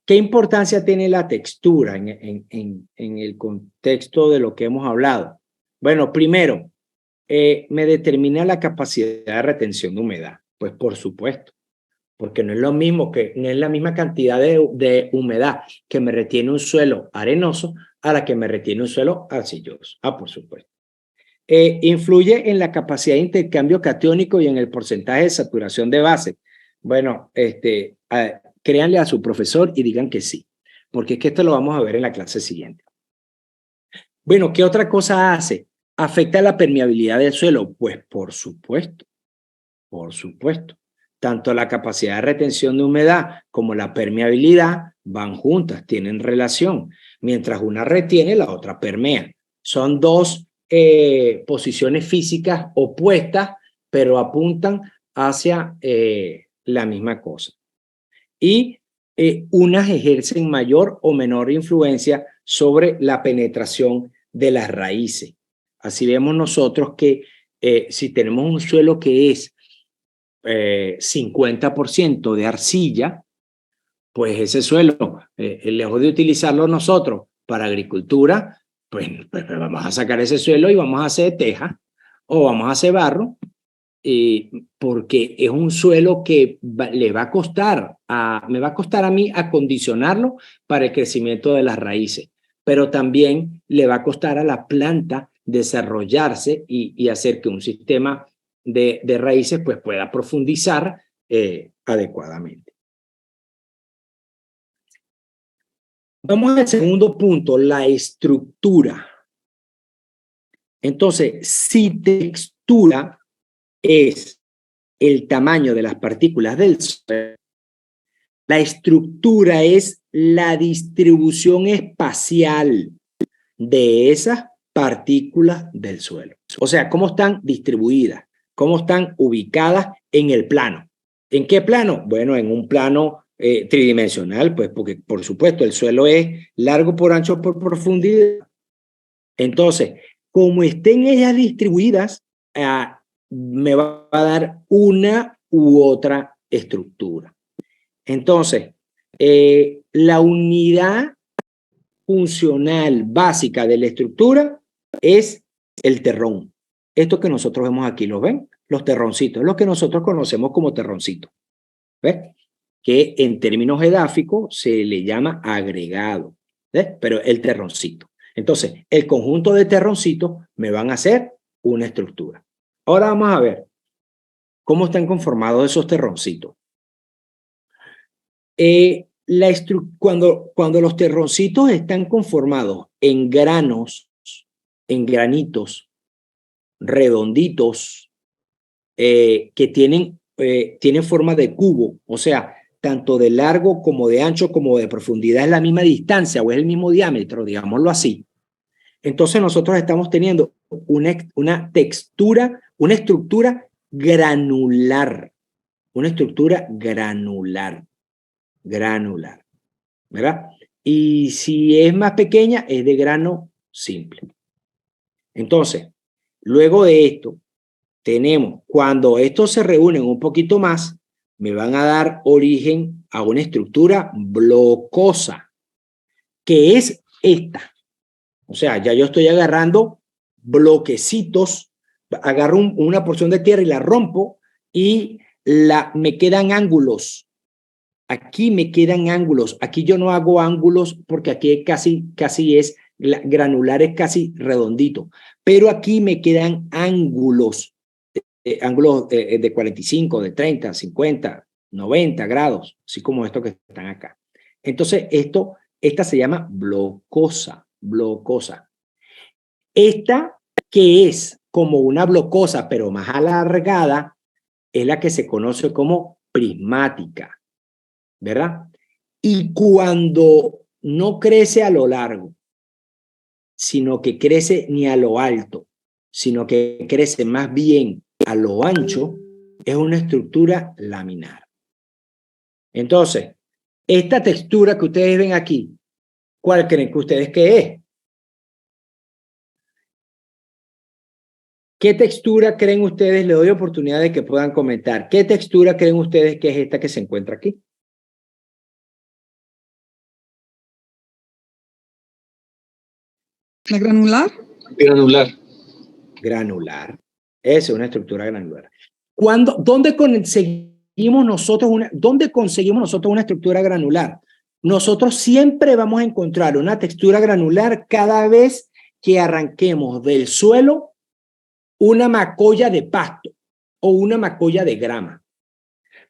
importancia tiene la textura en el contexto de lo que hemos hablado? Bueno, primero, me determina la capacidad de retención de humedad. Pues por supuesto, porque no es lo mismo no es la misma cantidad de humedad que me retiene un suelo arenoso a la que me retiene un suelo arcilloso. Por supuesto. Influye en la capacidad de intercambio catiónico y en el porcentaje de saturación de base. Bueno, créanle a su profesor y digan que sí, porque es que esto lo vamos a ver en la clase siguiente. Bueno, ¿qué otra cosa hace? ¿Afecta la permeabilidad del suelo? Pues por supuesto, por supuesto. Tanto la capacidad de retención de humedad como la permeabilidad van juntas, tienen relación. Mientras una retiene, la otra permea. Son dos posiciones físicas opuestas, pero apuntan hacia la misma cosa. Y unas ejercen mayor o menor influencia sobre la penetración de las raíces. Así vemos nosotros que si tenemos un suelo que es 50% de arcilla, pues ese suelo, lejos de utilizarlo nosotros para agricultura, pues vamos a sacar ese suelo y vamos a hacer teja o vamos a hacer barro, porque es un suelo que me va a costar a mí acondicionarlo para el crecimiento de las raíces, pero también le va a costar a la planta desarrollarse y hacer que un sistema de raíces pues pueda profundizar adecuadamente. Vamos al segundo punto, la estructura. Entonces, si textura es el tamaño de las partículas del suelo, la estructura es la distribución espacial de esas partículas del suelo. O sea, cómo están distribuidas, cómo están ubicadas en el plano. ¿En qué plano? Bueno, en un plano tridimensional, pues porque por supuesto el suelo es largo por ancho por profundidad. Entonces, como estén ellas distribuidas, me va a dar una u otra estructura. Entonces, la unidad funcional básica de la estructura es el terrón. Esto que nosotros vemos aquí, ¿lo ven? Los terroncitos, lo que nosotros conocemos como terroncito. ¿Ves? Que en términos edáficos se le llama agregado, ¿ves? Pero el terroncito. Entonces, el conjunto de terroncitos me van a hacer una estructura. Ahora vamos a ver cómo están conformados esos terroncitos. Cuando los terroncitos están conformados en granos, en granitos redonditos, que tienen forma de cubo, o sea, tanto de largo como de ancho como de profundidad es la misma distancia o es el mismo diámetro, digámoslo así. Entonces nosotros estamos teniendo una textura, una estructura granular, ¿verdad? Y si es más pequeña, es de grano simple. Entonces, luego de esto, tenemos, cuando estos se reúnen un poquito más, me van a dar origen a una estructura blocosa, que es esta. O sea, ya yo estoy agarrando bloquecitos, agarro una porción de tierra y la rompo y me quedan ángulos. Aquí me quedan ángulos. Aquí yo no hago ángulos porque aquí casi es, granular es casi redondito. Pero aquí me quedan ángulos. Ángulos de 45, de 30, 50, 90 grados, así como estos que están acá. Entonces, esta se llama blocosa. Esta, que es como una blocosa, pero más alargada, es la que se conoce como prismática, ¿verdad? Y cuando no crece a lo largo, sino que crece ni a lo alto, sino que crece más bien a lo ancho, es una estructura laminar. Entonces, esta textura que ustedes ven aquí, ¿cuál creen que ustedes que es? ¿Qué textura creen ustedes? Le doy oportunidad de que puedan comentar. ¿Qué textura creen ustedes que es esta que se encuentra aquí? ¿La granular? Granular. Granular. Esa es una estructura granular. ¿Dónde conseguimos nosotros una estructura granular? Nosotros siempre vamos a encontrar una textura granular cada vez que arranquemos del suelo una macolla de pasto o una macolla de grama.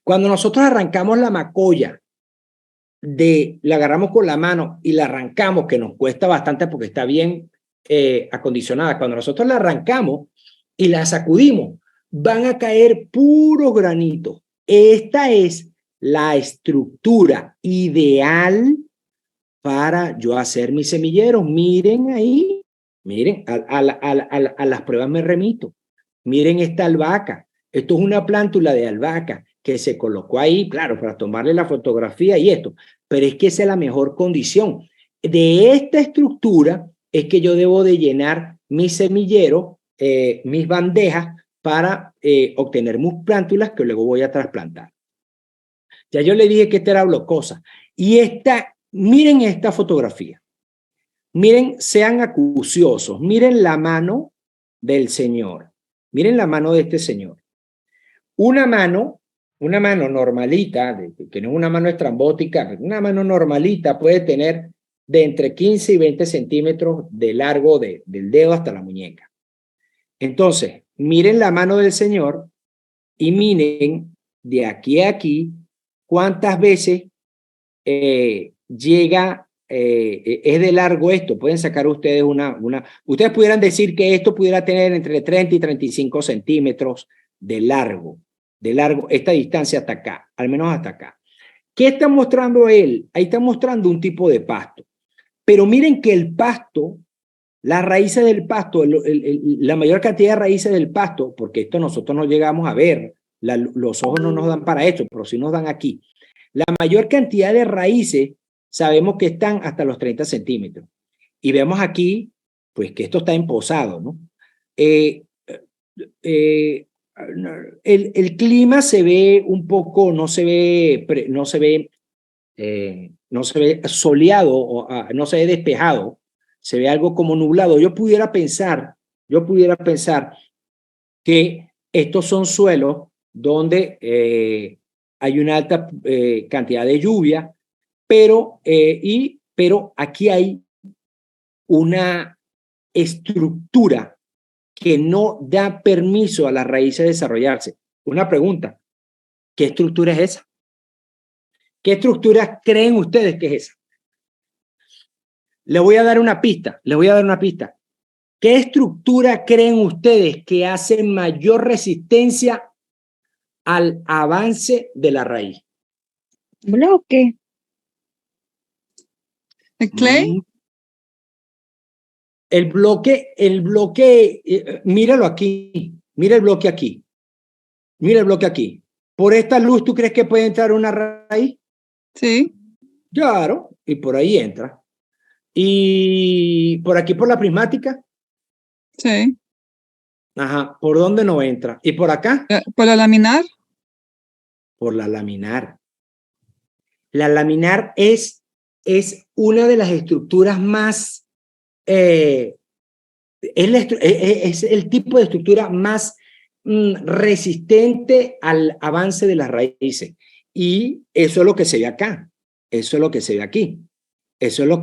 Cuando nosotros arrancamos la macolla, la agarramos con la mano y la arrancamos, que nos cuesta bastante porque está bien acondicionada. Cuando nosotros la arrancamos y la sacudimos, van a caer puros granitos. Esta es la estructura ideal para yo hacer mis semilleros. Miren ahí, miren, a las pruebas me remito. Miren esta albahaca. Esto es una plántula de albahaca que se colocó ahí, claro, para tomarle la fotografía y esto. Pero es que esa es la mejor condición. De esta estructura es que yo debo de llenar mi semillero, mis bandejas, para obtener mis plántulas que luego voy a trasplantar. Ya yo le dije que esta era blocosa. Y miren esta fotografía. Miren, sean acuciosos. Miren la mano del Señor. Miren la mano de este señor. Una mano normalita, que no es una mano estrambótica, una mano normalita puede tener de entre 15 y 20 centímetros de largo del dedo hasta la muñeca. Entonces, miren la mano del Señor y miren de aquí a aquí cuántas veces llega, es de largo esto. Pueden sacar ustedes ustedes pudieran decir que esto pudiera tener entre 30 y 35 centímetros de largo, esta distancia hasta acá, al menos hasta acá. ¿Qué está mostrando él? Ahí está mostrando un tipo de pasto. Pero miren que el pasto, las raíces del pasto, la mayor cantidad de raíces del pasto, porque esto nosotros no llegamos a ver, los ojos no nos dan para esto, pero sí nos dan aquí. La mayor cantidad de raíces sabemos que están hasta los 30 centímetros. Y vemos aquí, pues que esto está emposado, ¿no? El clima se ve un poco, no se ve soleado, o no se ve despejado, se ve algo como nublado. Yo pudiera pensar que estos son suelos donde hay una alta cantidad de lluvia, pero aquí hay una estructura que no da permiso a las raíces de desarrollarse. Una pregunta, ¿qué estructura es esa? ¿Qué estructura creen ustedes que es esa? Les voy a dar una pista. ¿Qué estructura creen ustedes que hace mayor resistencia al avance de la raíz? Bloque. ¿El clay? El bloque, míralo aquí. Mira el bloque aquí. ¿Por esta luz tú crees que puede entrar una raíz? Sí. Claro, y por ahí entra. ¿Y por aquí por la prismática? Sí. Ajá, ¿por dónde no entra? ¿Y por acá? ¿Por la laminar? Por la laminar. La laminar es una de las estructuras más, es el tipo de estructura más resistente al avance de las raíces. Y eso es lo que se ve acá. Eso es lo que se ve aquí. Eso es lo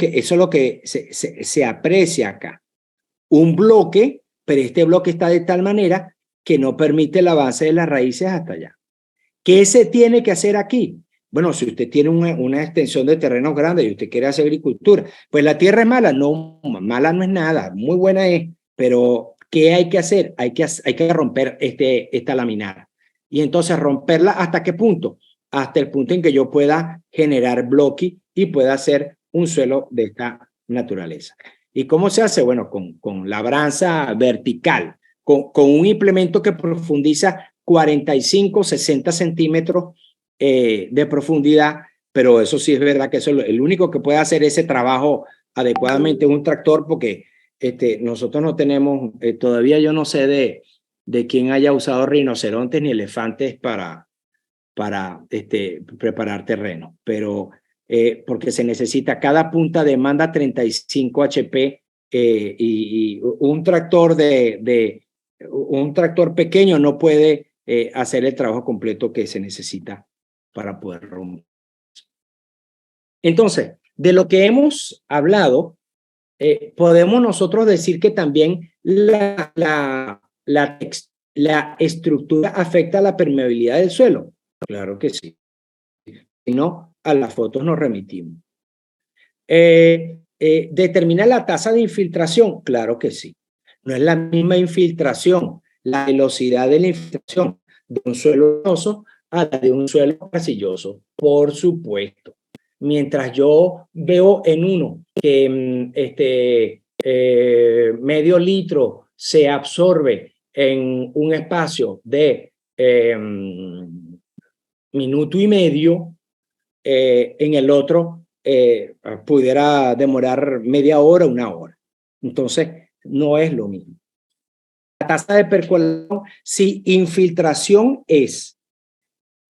que se aprecia acá. Un bloque, pero este bloque está de tal manera que no permite el avance de las raíces hasta allá. ¿Qué se tiene que hacer aquí? Bueno, si usted tiene una extensión de terrenos grandes y usted quiere hacer agricultura, pues la tierra es mala. No, mala no es nada, muy buena es, pero ¿qué hay que hacer? Hay que romper esta laminar. Y entonces romperla, ¿hasta qué punto? Hasta el punto en que yo pueda generar bloque y pueda hacer un suelo de esta naturaleza. ¿Y cómo se hace? Bueno, con labranza vertical, con un implemento que profundiza 45, 60 centímetros de profundidad, pero eso sí es verdad que eso es el único que puede hacer ese trabajo adecuadamente es un tractor, porque nosotros no tenemos, todavía yo no sé de quien haya usado rinocerontes ni elefantes para preparar terreno, pero porque se necesita, cada punta demanda 35 HP y un tractor un tractor pequeño no puede hacer el trabajo completo que se necesita para poder romper. Entonces, de lo que hemos hablado, podemos nosotros decir que también la estructura afecta a la permeabilidad del suelo. Claro que sí. Si no, a las fotos nos remitimos. ¿Determina la tasa de infiltración? Claro que sí. No es la misma infiltración, la velocidad de la infiltración de un suelo arenoso a la de un suelo arcilloso, por supuesto. Mientras yo veo en uno que medio litro se absorbe en un espacio de minuto y medio, en el otro pudiera demorar media hora, una hora. Entonces, no es lo mismo. La tasa de percolación, si infiltración es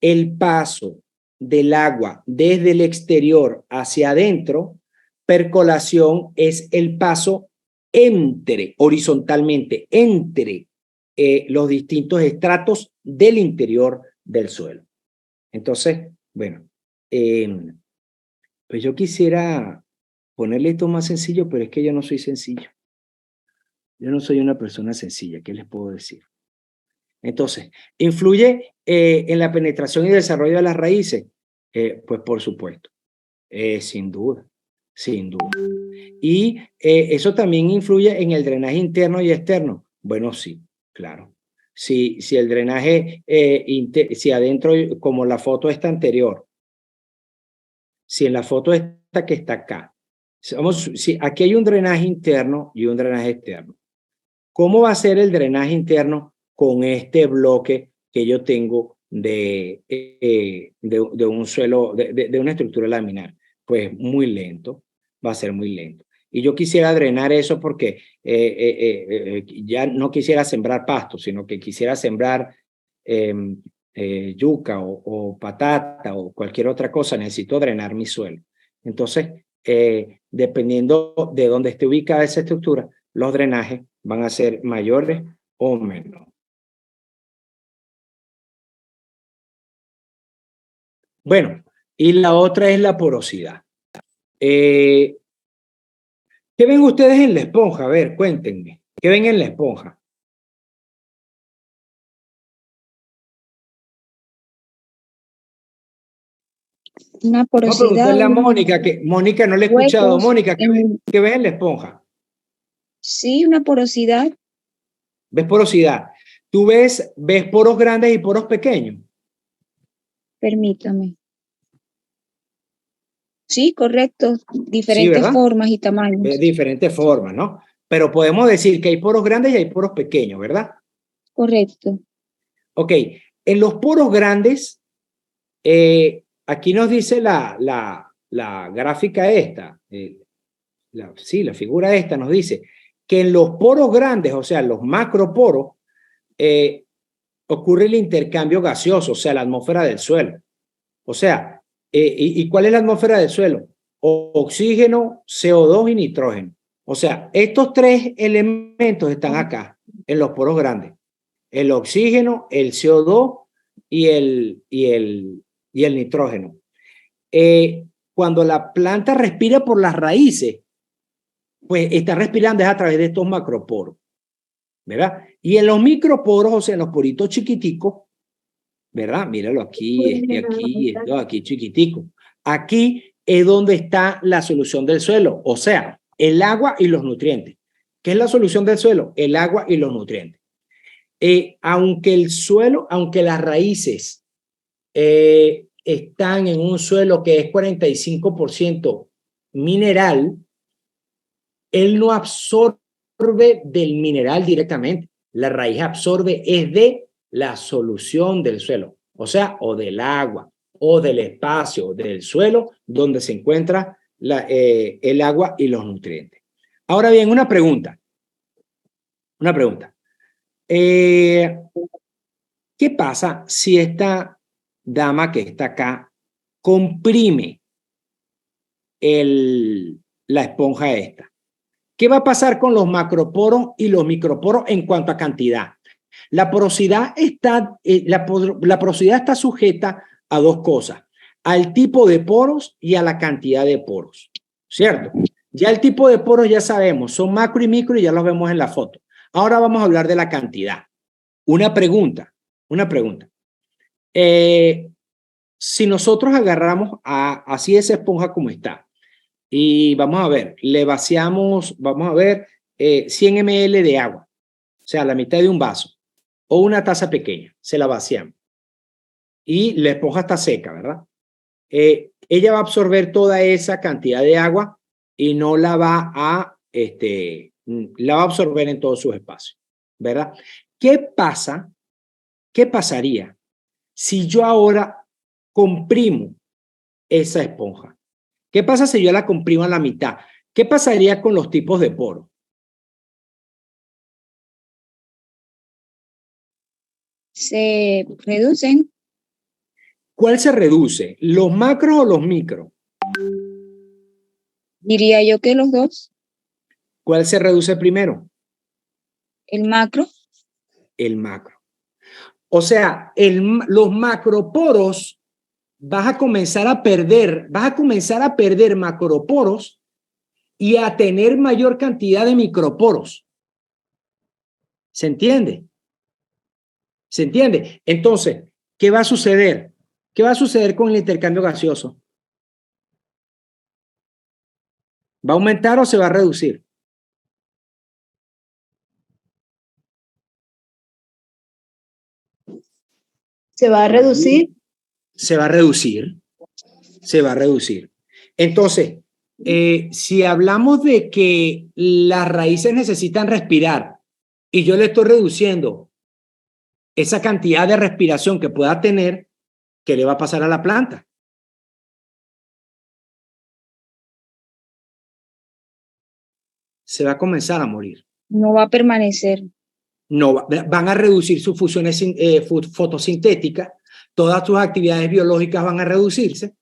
el paso del agua desde el exterior hacia adentro, percolación es el paso horizontalmente, entre los distintos estratos del interior del suelo. Entonces, bueno, pues yo quisiera ponerle esto más sencillo, pero es que yo no soy sencillo. Yo no soy una persona sencilla, ¿qué les puedo decir? Entonces, ¿influye en la penetración y desarrollo de las raíces? Pues por supuesto, sin duda, sin duda. ¿Y eso también influye en el drenaje interno y externo? Bueno, sí, claro. Si el drenaje, si adentro, como la foto esta anterior, si en la foto esta que está acá, si aquí hay un drenaje interno y un drenaje externo, ¿cómo va a ser el drenaje interno con este bloque que yo tengo de un suelo, de una estructura laminar? Pues muy lento, va a ser muy lento. Y yo quisiera drenar eso porque ya no quisiera sembrar pasto, sino que quisiera sembrar yuca o patata o cualquier otra cosa. Necesito drenar mi suelo. Entonces, dependiendo de dónde esté ubicada esa estructura, los drenajes van a ser mayores o menos. Bueno, y la otra es la porosidad. ¿Qué ven ustedes en la esponja? A ver, cuéntenme. ¿Qué ven en la esponja? Una Vamos a porosidad. preguntarle a Mónica, que Mónica no le he escuchado. Mónica, ¿qué ves en la esponja? Sí, una porosidad. ¿Ves porosidad? ¿Tú ves poros grandes y poros pequeños? Permítame. Sí, correcto. Diferentes ¿verdad? formas y tamaños. De diferentes formas, ¿no? Pero podemos decir que hay poros grandes y hay poros pequeños, ¿verdad? Correcto. Ok, en los poros grandes, aquí nos dice la gráfica esta, la figura esta nos dice que en los poros grandes, o sea, los macroporos, ocurre el intercambio gaseoso, o sea, la atmósfera del suelo. O sea, ¿y cuál es la atmósfera del suelo? Oxígeno, CO2 y nitrógeno. O sea, estos tres elementos están acá, en los poros grandes. El oxígeno, el CO2 y el nitrógeno. Cuando la planta respira por las raíces, pues está respirando a través de estos macroporos, ¿verdad? Y en los microporos, o sea, en los poritos chiquiticos, ¿verdad? Míralo aquí, aquí chiquitico. Aquí es donde está la solución del suelo, o sea, el agua y los nutrientes. ¿Qué es la solución del suelo? El agua y los nutrientes. Aunque el suelo, aunque las raíces están en un suelo que es 45% mineral, él no absorbe del mineral directamente. La raíz absorbe es de la solución del suelo, o sea, o del agua, o del espacio del suelo donde se encuentra el agua y los nutrientes. Ahora bien, una pregunta. ¿Qué pasa si esta dama que está acá comprime la esponja esta? ¿Qué va a pasar con los macroporos y los microporos en cuanto a cantidad? La porosidad está sujeta a dos cosas, al tipo de poros y a la cantidad de poros, ¿cierto? Ya el tipo de poros ya sabemos, son macro y micro y ya los vemos en la foto. Ahora vamos a hablar de la cantidad. Una pregunta. Si nosotros agarramos así esa esponja como está y vamos a ver, le vaciamos, vamos a ver, 100 ml de agua, o sea, la mitad de un vaso o una taza pequeña, se la vaciamos y la esponja está seca, ¿verdad? Ella va a absorber toda esa cantidad de agua y no la va a, la va a absorber en todos sus espacios, ¿verdad? ¿Qué pasaría si yo ahora comprimo esa esponja? ¿Qué pasa si yo la comprimo a la mitad? ¿Qué pasaría con los tipos de poros? Se reducen. ¿Cuál se reduce? ¿Los macros o los micros? Diría yo que los dos. ¿Cuál se reduce primero? El macro. El macro. O sea, los macroporos vas a comenzar a perder macroporos y a tener mayor cantidad de microporos. ¿Se entiende? ¿Se entiende? Entonces, ¿qué va a suceder? ¿Qué va a suceder con el intercambio gaseoso? ¿Va a aumentar o se va a reducir? ¿Se va a reducir? Se va a reducir. Se va a reducir. Entonces, si hablamos de que las raíces necesitan respirar y yo le estoy reduciendo esa cantidad de respiración que pueda tener, ¿qué le va a pasar a la planta? Se va a comenzar a morir. No va a permanecer. No, van a reducir sus funciones fotosintéticas, todas sus actividades biológicas van a reducirse.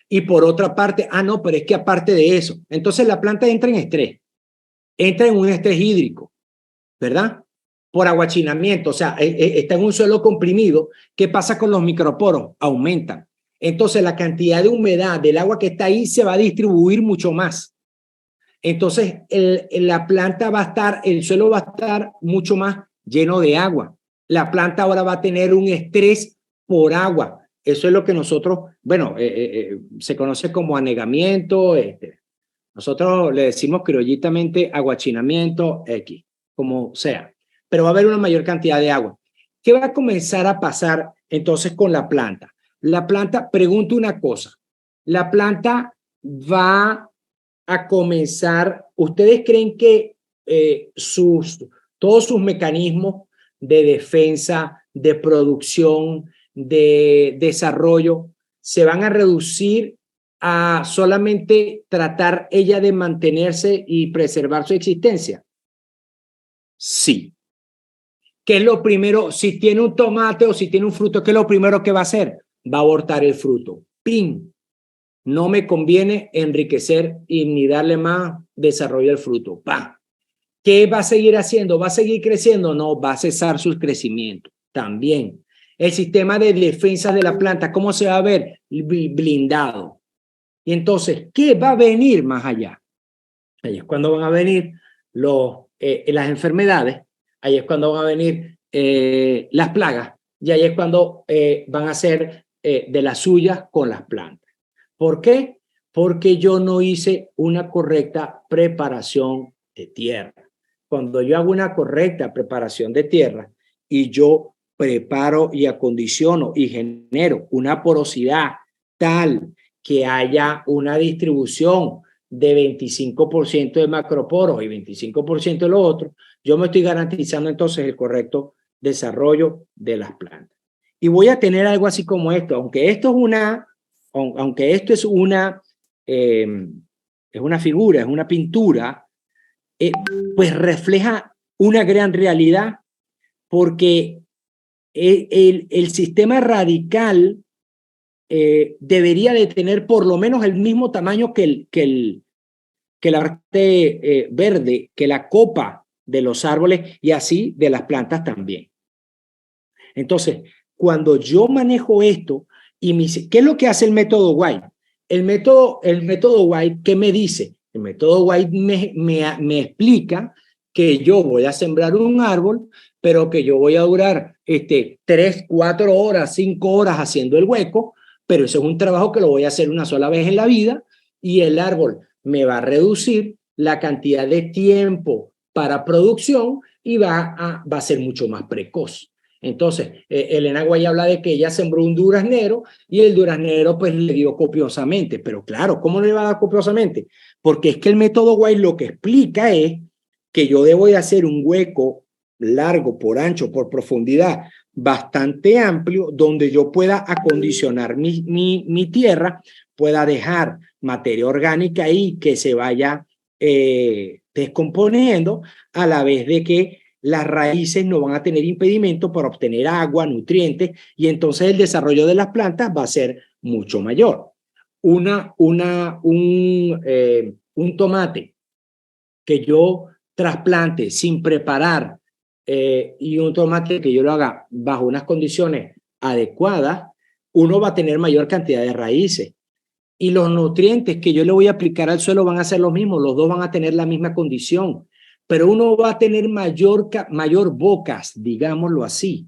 Y por otra parte, no, pero es que aparte de eso, entonces la planta entra en estrés, entra en un estrés hídrico, ¿verdad? Por aguachinamiento, o sea, está en un suelo comprimido. ¿Qué pasa con los microporos? Aumentan. Entonces la cantidad de humedad del agua que está ahí se va a distribuir mucho más. Entonces la planta va a estar, el suelo va a estar mucho más lleno de agua. La planta ahora va a tener un estrés por agua. Eso es lo que nosotros, bueno, se conoce como anegamiento. Nosotros le decimos criollitamente aguachinamiento X, como sea. Pero va a haber una mayor cantidad de agua. ¿Qué va a comenzar a pasar entonces con la planta? La planta, pregunto una cosa, la planta va a comenzar, ¿ustedes creen que todos sus mecanismos de defensa, de producción, de desarrollo, se van a reducir a solamente tratar ella de mantenerse y preservar su existencia? Sí. ¿Qué es lo primero? Si tiene un tomate o si tiene un fruto, ¿qué es lo primero que va a hacer? Va a abortar el fruto. ¡Pin! No me conviene enriquecer y ni darle más desarrollo al fruto. ¡Pam! ¿Qué va a seguir haciendo? ¿Va a seguir creciendo? No, va a cesar su crecimiento también. El sistema de defensa de la planta, ¿cómo se va a ver? Blindado. Y entonces, ¿qué va a venir más allá? Ahí es cuando van a venir las enfermedades, ahí es cuando van a venir las plagas, y ahí es cuando van a ser de las suyas con las plantas. ¿Por qué? Porque yo no hice una correcta preparación de tierra. Cuando yo hago una correcta preparación de tierra y yo preparo y acondiciono y genero una porosidad tal que haya una distribución de 25% de macroporos y 25% de lo otro, yo me estoy garantizando entonces el correcto desarrollo de las plantas. Y voy a tener algo así como esto, aunque esto es una figura, es una pintura, pues refleja una gran realidad, porque el sistema radical debería de tener por lo menos el mismo tamaño que la parte verde, que la copa de los árboles y así de las plantas también. Entonces, cuando yo manejo esto, ¿qué es lo que hace el método White? El método White, ¿qué me dice? El método White me explica que yo voy a sembrar un árbol, pero que yo voy a durar 3, 4 horas, 5 horas haciendo el hueco, pero eso es un trabajo que lo voy a hacer una sola vez en la vida y el árbol me va a reducir la cantidad de tiempo para producción y va a ser mucho más precoz. Entonces, Elena Guay habla de que ella sembró un duraznero y el duraznero pues le dio copiosamente. Pero claro, ¿cómo le va a dar copiosamente? Porque es que el método Guay lo que explica es que yo debo de hacer un hueco largo, por ancho, por profundidad, bastante amplio, donde yo pueda acondicionar mi tierra, pueda dejar materia orgánica ahí que se vaya descomponiendo, a la vez de que las raíces no van a tener impedimento para obtener agua, nutrientes, y entonces el desarrollo de las plantas va a ser mucho mayor. Un tomate que yo trasplante sin preparar y un tomate que yo lo haga bajo unas condiciones adecuadas, uno va a tener mayor cantidad de raíces. Y los nutrientes que yo le voy a aplicar al suelo van a ser los mismos, los dos van a tener la misma condición, pero uno va a tener mayor bocas, digámoslo así,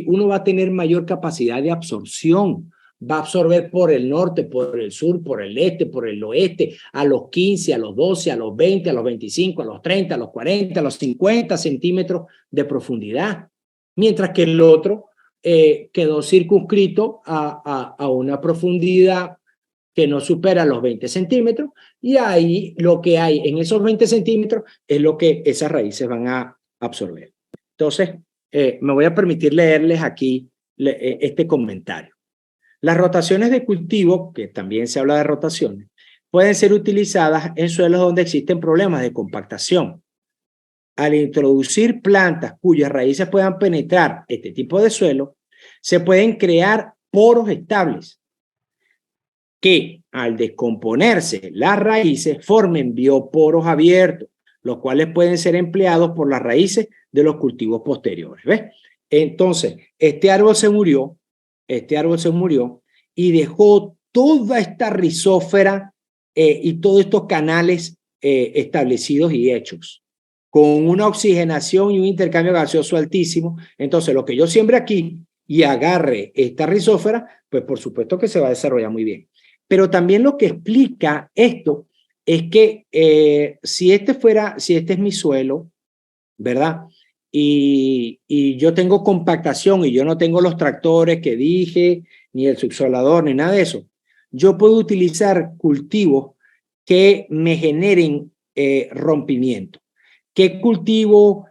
uno va a tener mayor capacidad de absorción, va a absorber por el norte, por el sur, por el este, por el oeste, a los 15, a los 12, a los 20, a los 25, a los 30, a los 40, a los 50 centímetros de profundidad, mientras que el otro quedó circunscrito a una profundidad que no supera los 20 centímetros, y ahí lo que hay en esos 20 centímetros es lo que esas raíces van a absorber. Entonces, me voy a permitir leerles aquí este comentario. Las rotaciones de cultivo, que también se habla de rotaciones, pueden ser utilizadas en suelos donde existen problemas de compactación. Al introducir plantas cuyas raíces puedan penetrar este tipo de suelo, se pueden crear poros estables que al descomponerse las raíces formen bioporos abiertos, los cuales pueden ser empleados por las raíces de los cultivos posteriores. ¿Ves? Entonces, este árbol se murió y dejó toda esta rizósfera y todos estos canales establecidos y hechos, con una oxigenación y un intercambio gaseoso altísimo. Entonces, lo que yo siembre aquí y agarre esta rizósfera, pues por supuesto que se va a desarrollar muy bien. Pero también lo que explica esto es que si este es mi suelo, ¿verdad? Y yo tengo compactación y yo no tengo los tractores que dije, ni el subsolador, ni nada de eso, yo puedo utilizar cultivos que me generen rompimiento. ¿Qué cultivo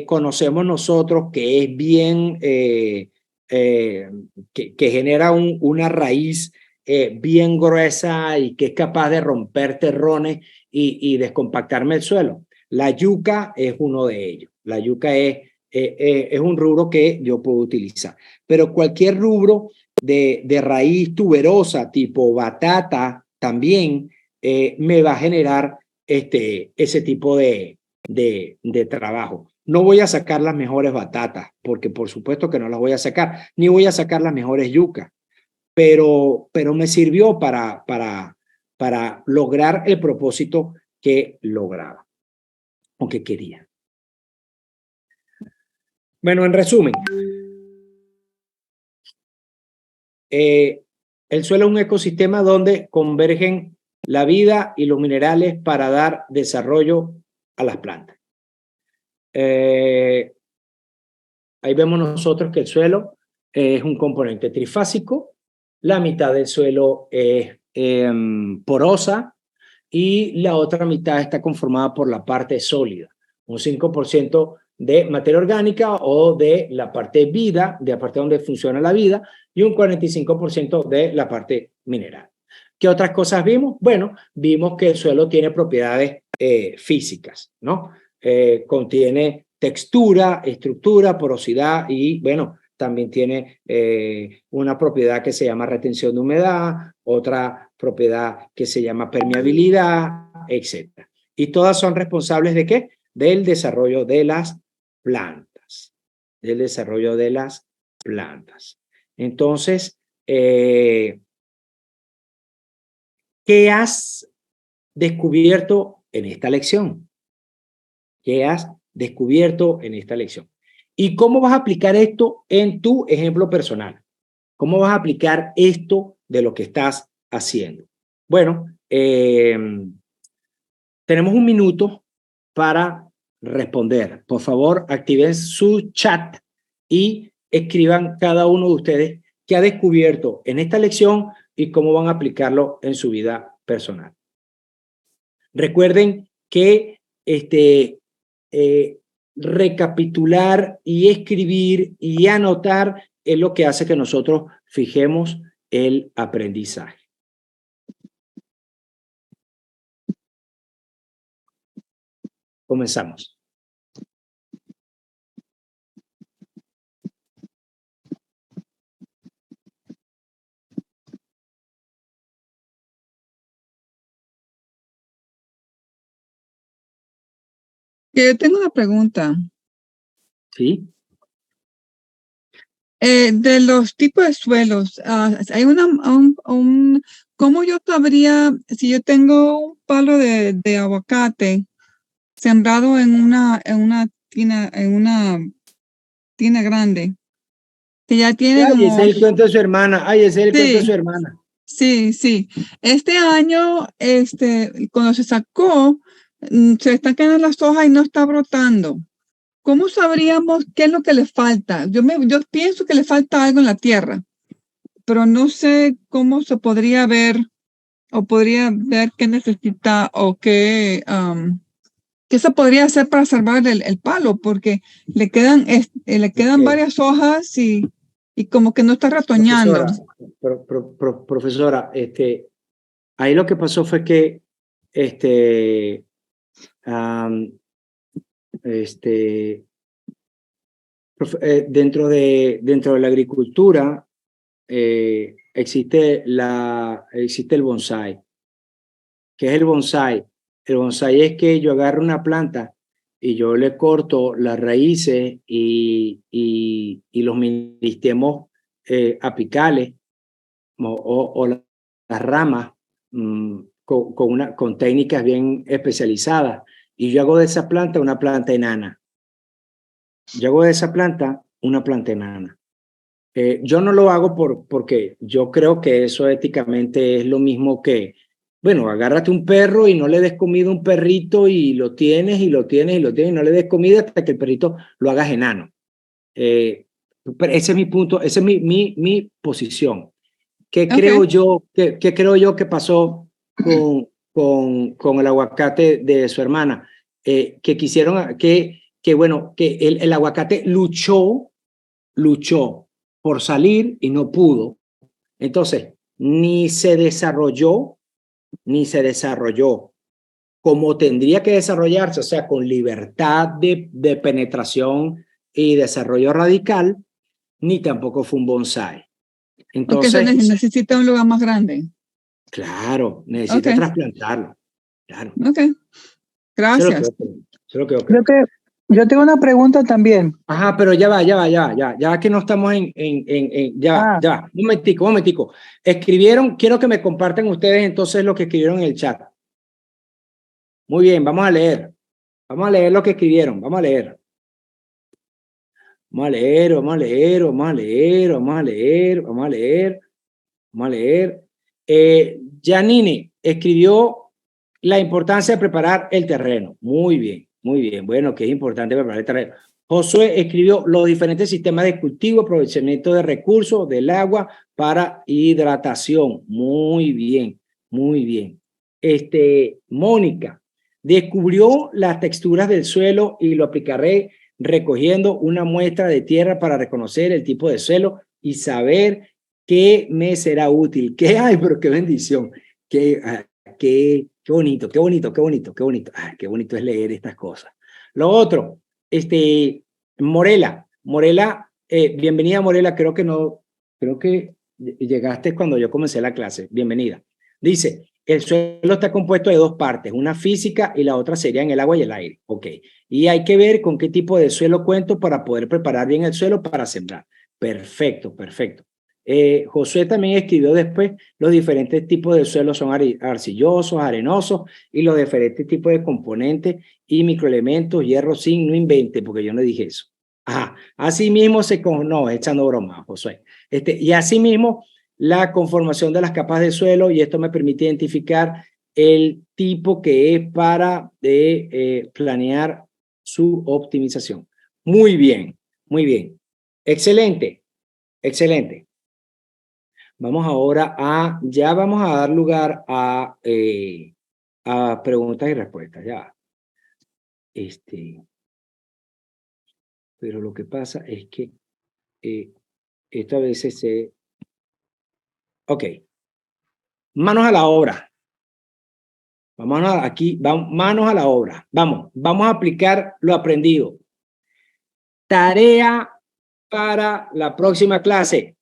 conocemos nosotros que es bien, que genera una raíz bien gruesa y que es capaz de romper terrones y descompactarme el suelo? La yuca es uno de ellos. La yuca es un rubro que yo puedo utilizar. Pero cualquier rubro de raíz tuberosa, tipo batata, también me va a generar ese tipo de trabajo. No voy a sacar las mejores batatas, porque por supuesto que no las voy a sacar, ni voy a sacar las mejores yucas, pero me sirvió para lograr el propósito que lograba o que quería. Bueno, en resumen, el suelo es un ecosistema donde convergen la vida y los minerales para dar desarrollo a las plantas. Ahí vemos nosotros que el suelo es un componente trifásico, la mitad del suelo es porosa y la otra mitad está conformada por la parte sólida, un 5% de materia orgánica o de la parte vida, de la parte donde funciona la vida, y un 45% de la parte mineral. ¿Qué otras cosas vimos? Bueno, vimos que el suelo tiene propiedades físicas, ¿no? Contiene textura, estructura, porosidad y, bueno, también tiene una propiedad que se llama retención de humedad, otra propiedad que se llama permeabilidad, etc. Y todas son responsables ¿de qué? Del desarrollo de las plantas. Del desarrollo de las plantas. Entonces, ¿qué has descubierto en esta lección? ¿Qué has descubierto en esta lección? ¿Y cómo vas a aplicar esto en tu ejemplo personal? ¿Cómo vas a aplicar esto de lo que estás haciendo? Bueno, tenemos un minuto para responder. Por favor, activen su chat y escriban cada uno de ustedes qué ha descubierto en esta lección y cómo van a aplicarlo en su vida personal. Recuerden que recapitular y escribir y anotar es lo que hace que nosotros fijemos el aprendizaje. Comenzamos. Yo tengo una pregunta. ¿Sí? De los tipos de suelos, hay ¿cómo yo sabría si yo tengo un palo de aguacate sembrado en una tina grande? Que ya tiene Ay, como... ese es el cuento de su hermana. Ay, ese es el cuento de su hermana. Sí, sí. Este año, cuando se sacó, se están quedando las hojas y no está brotando. ¿Cómo sabríamos qué es lo que le falta? Yo pienso que le falta algo en la tierra, pero no sé cómo se podría ver o podría ver qué necesita o qué se podría hacer para salvar el palo, porque le quedan varias hojas y como que no está retoñando. Profesora, ahí lo que pasó fue que dentro de la agricultura existe el bonsai. ¿Qué es el bonsai? El bonsai es que yo agarro una planta y yo le corto las raíces y los meristemos apicales o las ramas con técnicas bien especializadas. Y yo hago de esa planta una planta enana. Yo hago de esa planta una planta enana. Yo no lo hago porque yo creo que eso éticamente es lo mismo que, bueno, agárrate un perro y no le des comida a un perrito y lo tienes y lo tienes y lo tienes y no le des comida hasta que el perrito lo hagas enano. Ese es mi punto, esa es mi posición. ¿Qué creo yo que pasó con el aguacate de su hermana? Que quisieron que el aguacate luchó por salir y no pudo. Entonces, ni se desarrolló como tendría que desarrollarse, o sea, con libertad de penetración y desarrollo radical, ni tampoco fue un bonsai. Entonces, necesita un lugar más grande. Claro, necesita trasplantarlo. Claro. Ok, gracias. Creo que yo tengo una pregunta también. Ajá, pero ya va, que no estamos ya va, un momentico. Escribieron, quiero que me compartan ustedes entonces lo que escribieron en el chat. Muy bien, vamos a leer lo que escribieron, vamos a leer. Janine escribió la importancia de preparar el terreno. Muy bien. Bueno, que es importante preparar el terreno. Josué escribió los diferentes sistemas de cultivo, aprovechamiento de recursos del agua para hidratación. Muy bien. Mónica descubrió las texturas del suelo y lo aplicaré recogiendo una muestra de tierra para reconocer el tipo de suelo y saber qué me será útil. Pero qué bendición. Qué bonito. Qué bonito es leer estas cosas. Lo otro, Morela, bienvenida Morela, creo que llegaste cuando yo comencé la clase, bienvenida. Dice, el suelo está compuesto de dos partes, una física y la otra sería en el agua y el aire. Ok, y hay que ver con qué tipo de suelo cuento para poder preparar bien el suelo para sembrar. Perfecto, perfecto. Josué también escribió después los diferentes tipos de suelos son arcillosos, arenosos y los diferentes tipos de componentes y microelementos, hierro, zinc, no invente porque yo no dije eso. Ajá, así mismo no, echando broma, Josué. Y así mismo la conformación de las capas de suelo y esto me permite identificar el tipo que es para planear su optimización. Muy bien, muy bien. Excelente, excelente. Vamos ahora ya vamos a dar lugar a preguntas y respuestas, ya. Pero lo que pasa es que esto a veces se... Ok. Manos a la obra. Manos a la obra. Vamos a aplicar lo aprendido. Tarea para la próxima clase.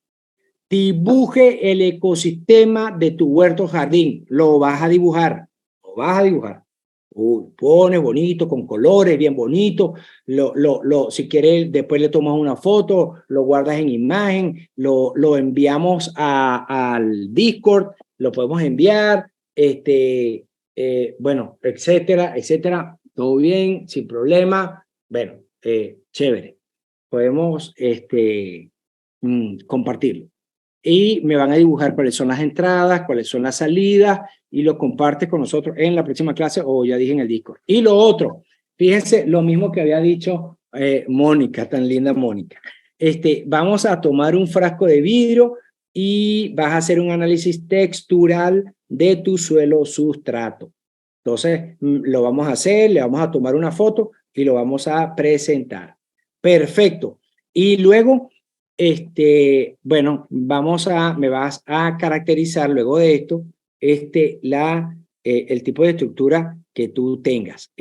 Dibuje el ecosistema de tu huerto jardín. Lo vas a dibujar. Pones bonito, con colores, bien bonito. Si quieres, después le tomas una foto, lo guardas en imagen, lo enviamos al Discord, lo podemos enviar, bueno, etcétera, etcétera. Todo bien, sin problema. Bueno, chévere. Podemos compartirlo. Y me van a dibujar cuáles son las entradas, cuáles son las salidas, y lo compartes con nosotros en la próxima clase o ya dije en el Discord. Y lo otro, fíjense lo mismo que había dicho Mónica, tan linda Mónica. Vamos a tomar un frasco de vidrio y vas a hacer un análisis textural de tu suelo sustrato. Entonces, lo vamos a hacer, le vamos a tomar una foto y lo vamos a presentar. Perfecto. Y luego, bueno, me vas a caracterizar luego de esto, el tipo de estructura que tú tengas.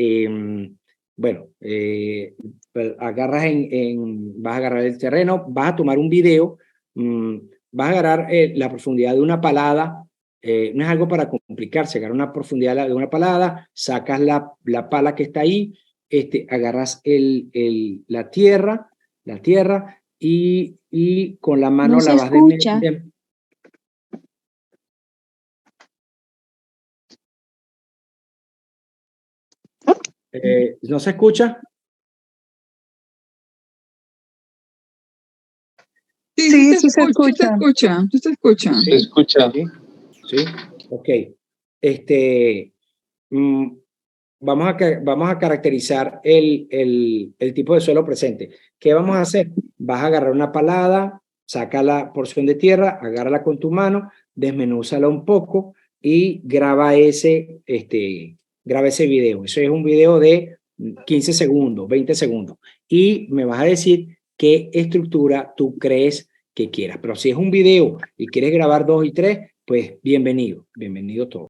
Bueno, vas a agarrar el terreno, vas a tomar un video, vas a agarrar la profundidad de una palada, no es algo para complicarse, agarrar una profundidad de una palada, sacas la pala que está ahí, agarras la tierra y con la mano No se la vas escucha. ¿No se escucha? Sí, Sí se escucha. Sí se escucha. Se escucha. Sí, ok. Vamos a caracterizar el tipo de suelo presente. ¿Qué vamos a hacer? Vas a agarrar una palada, saca la porción de tierra, agárrala con tu mano, desmenúzala un poco y graba ese video. Eso es un video de 15 segundos, 20 segundos. Y me vas a decir qué estructura tú crees que quieras. Pero si es un video y quieres grabar 2 y 3, pues bienvenido todo.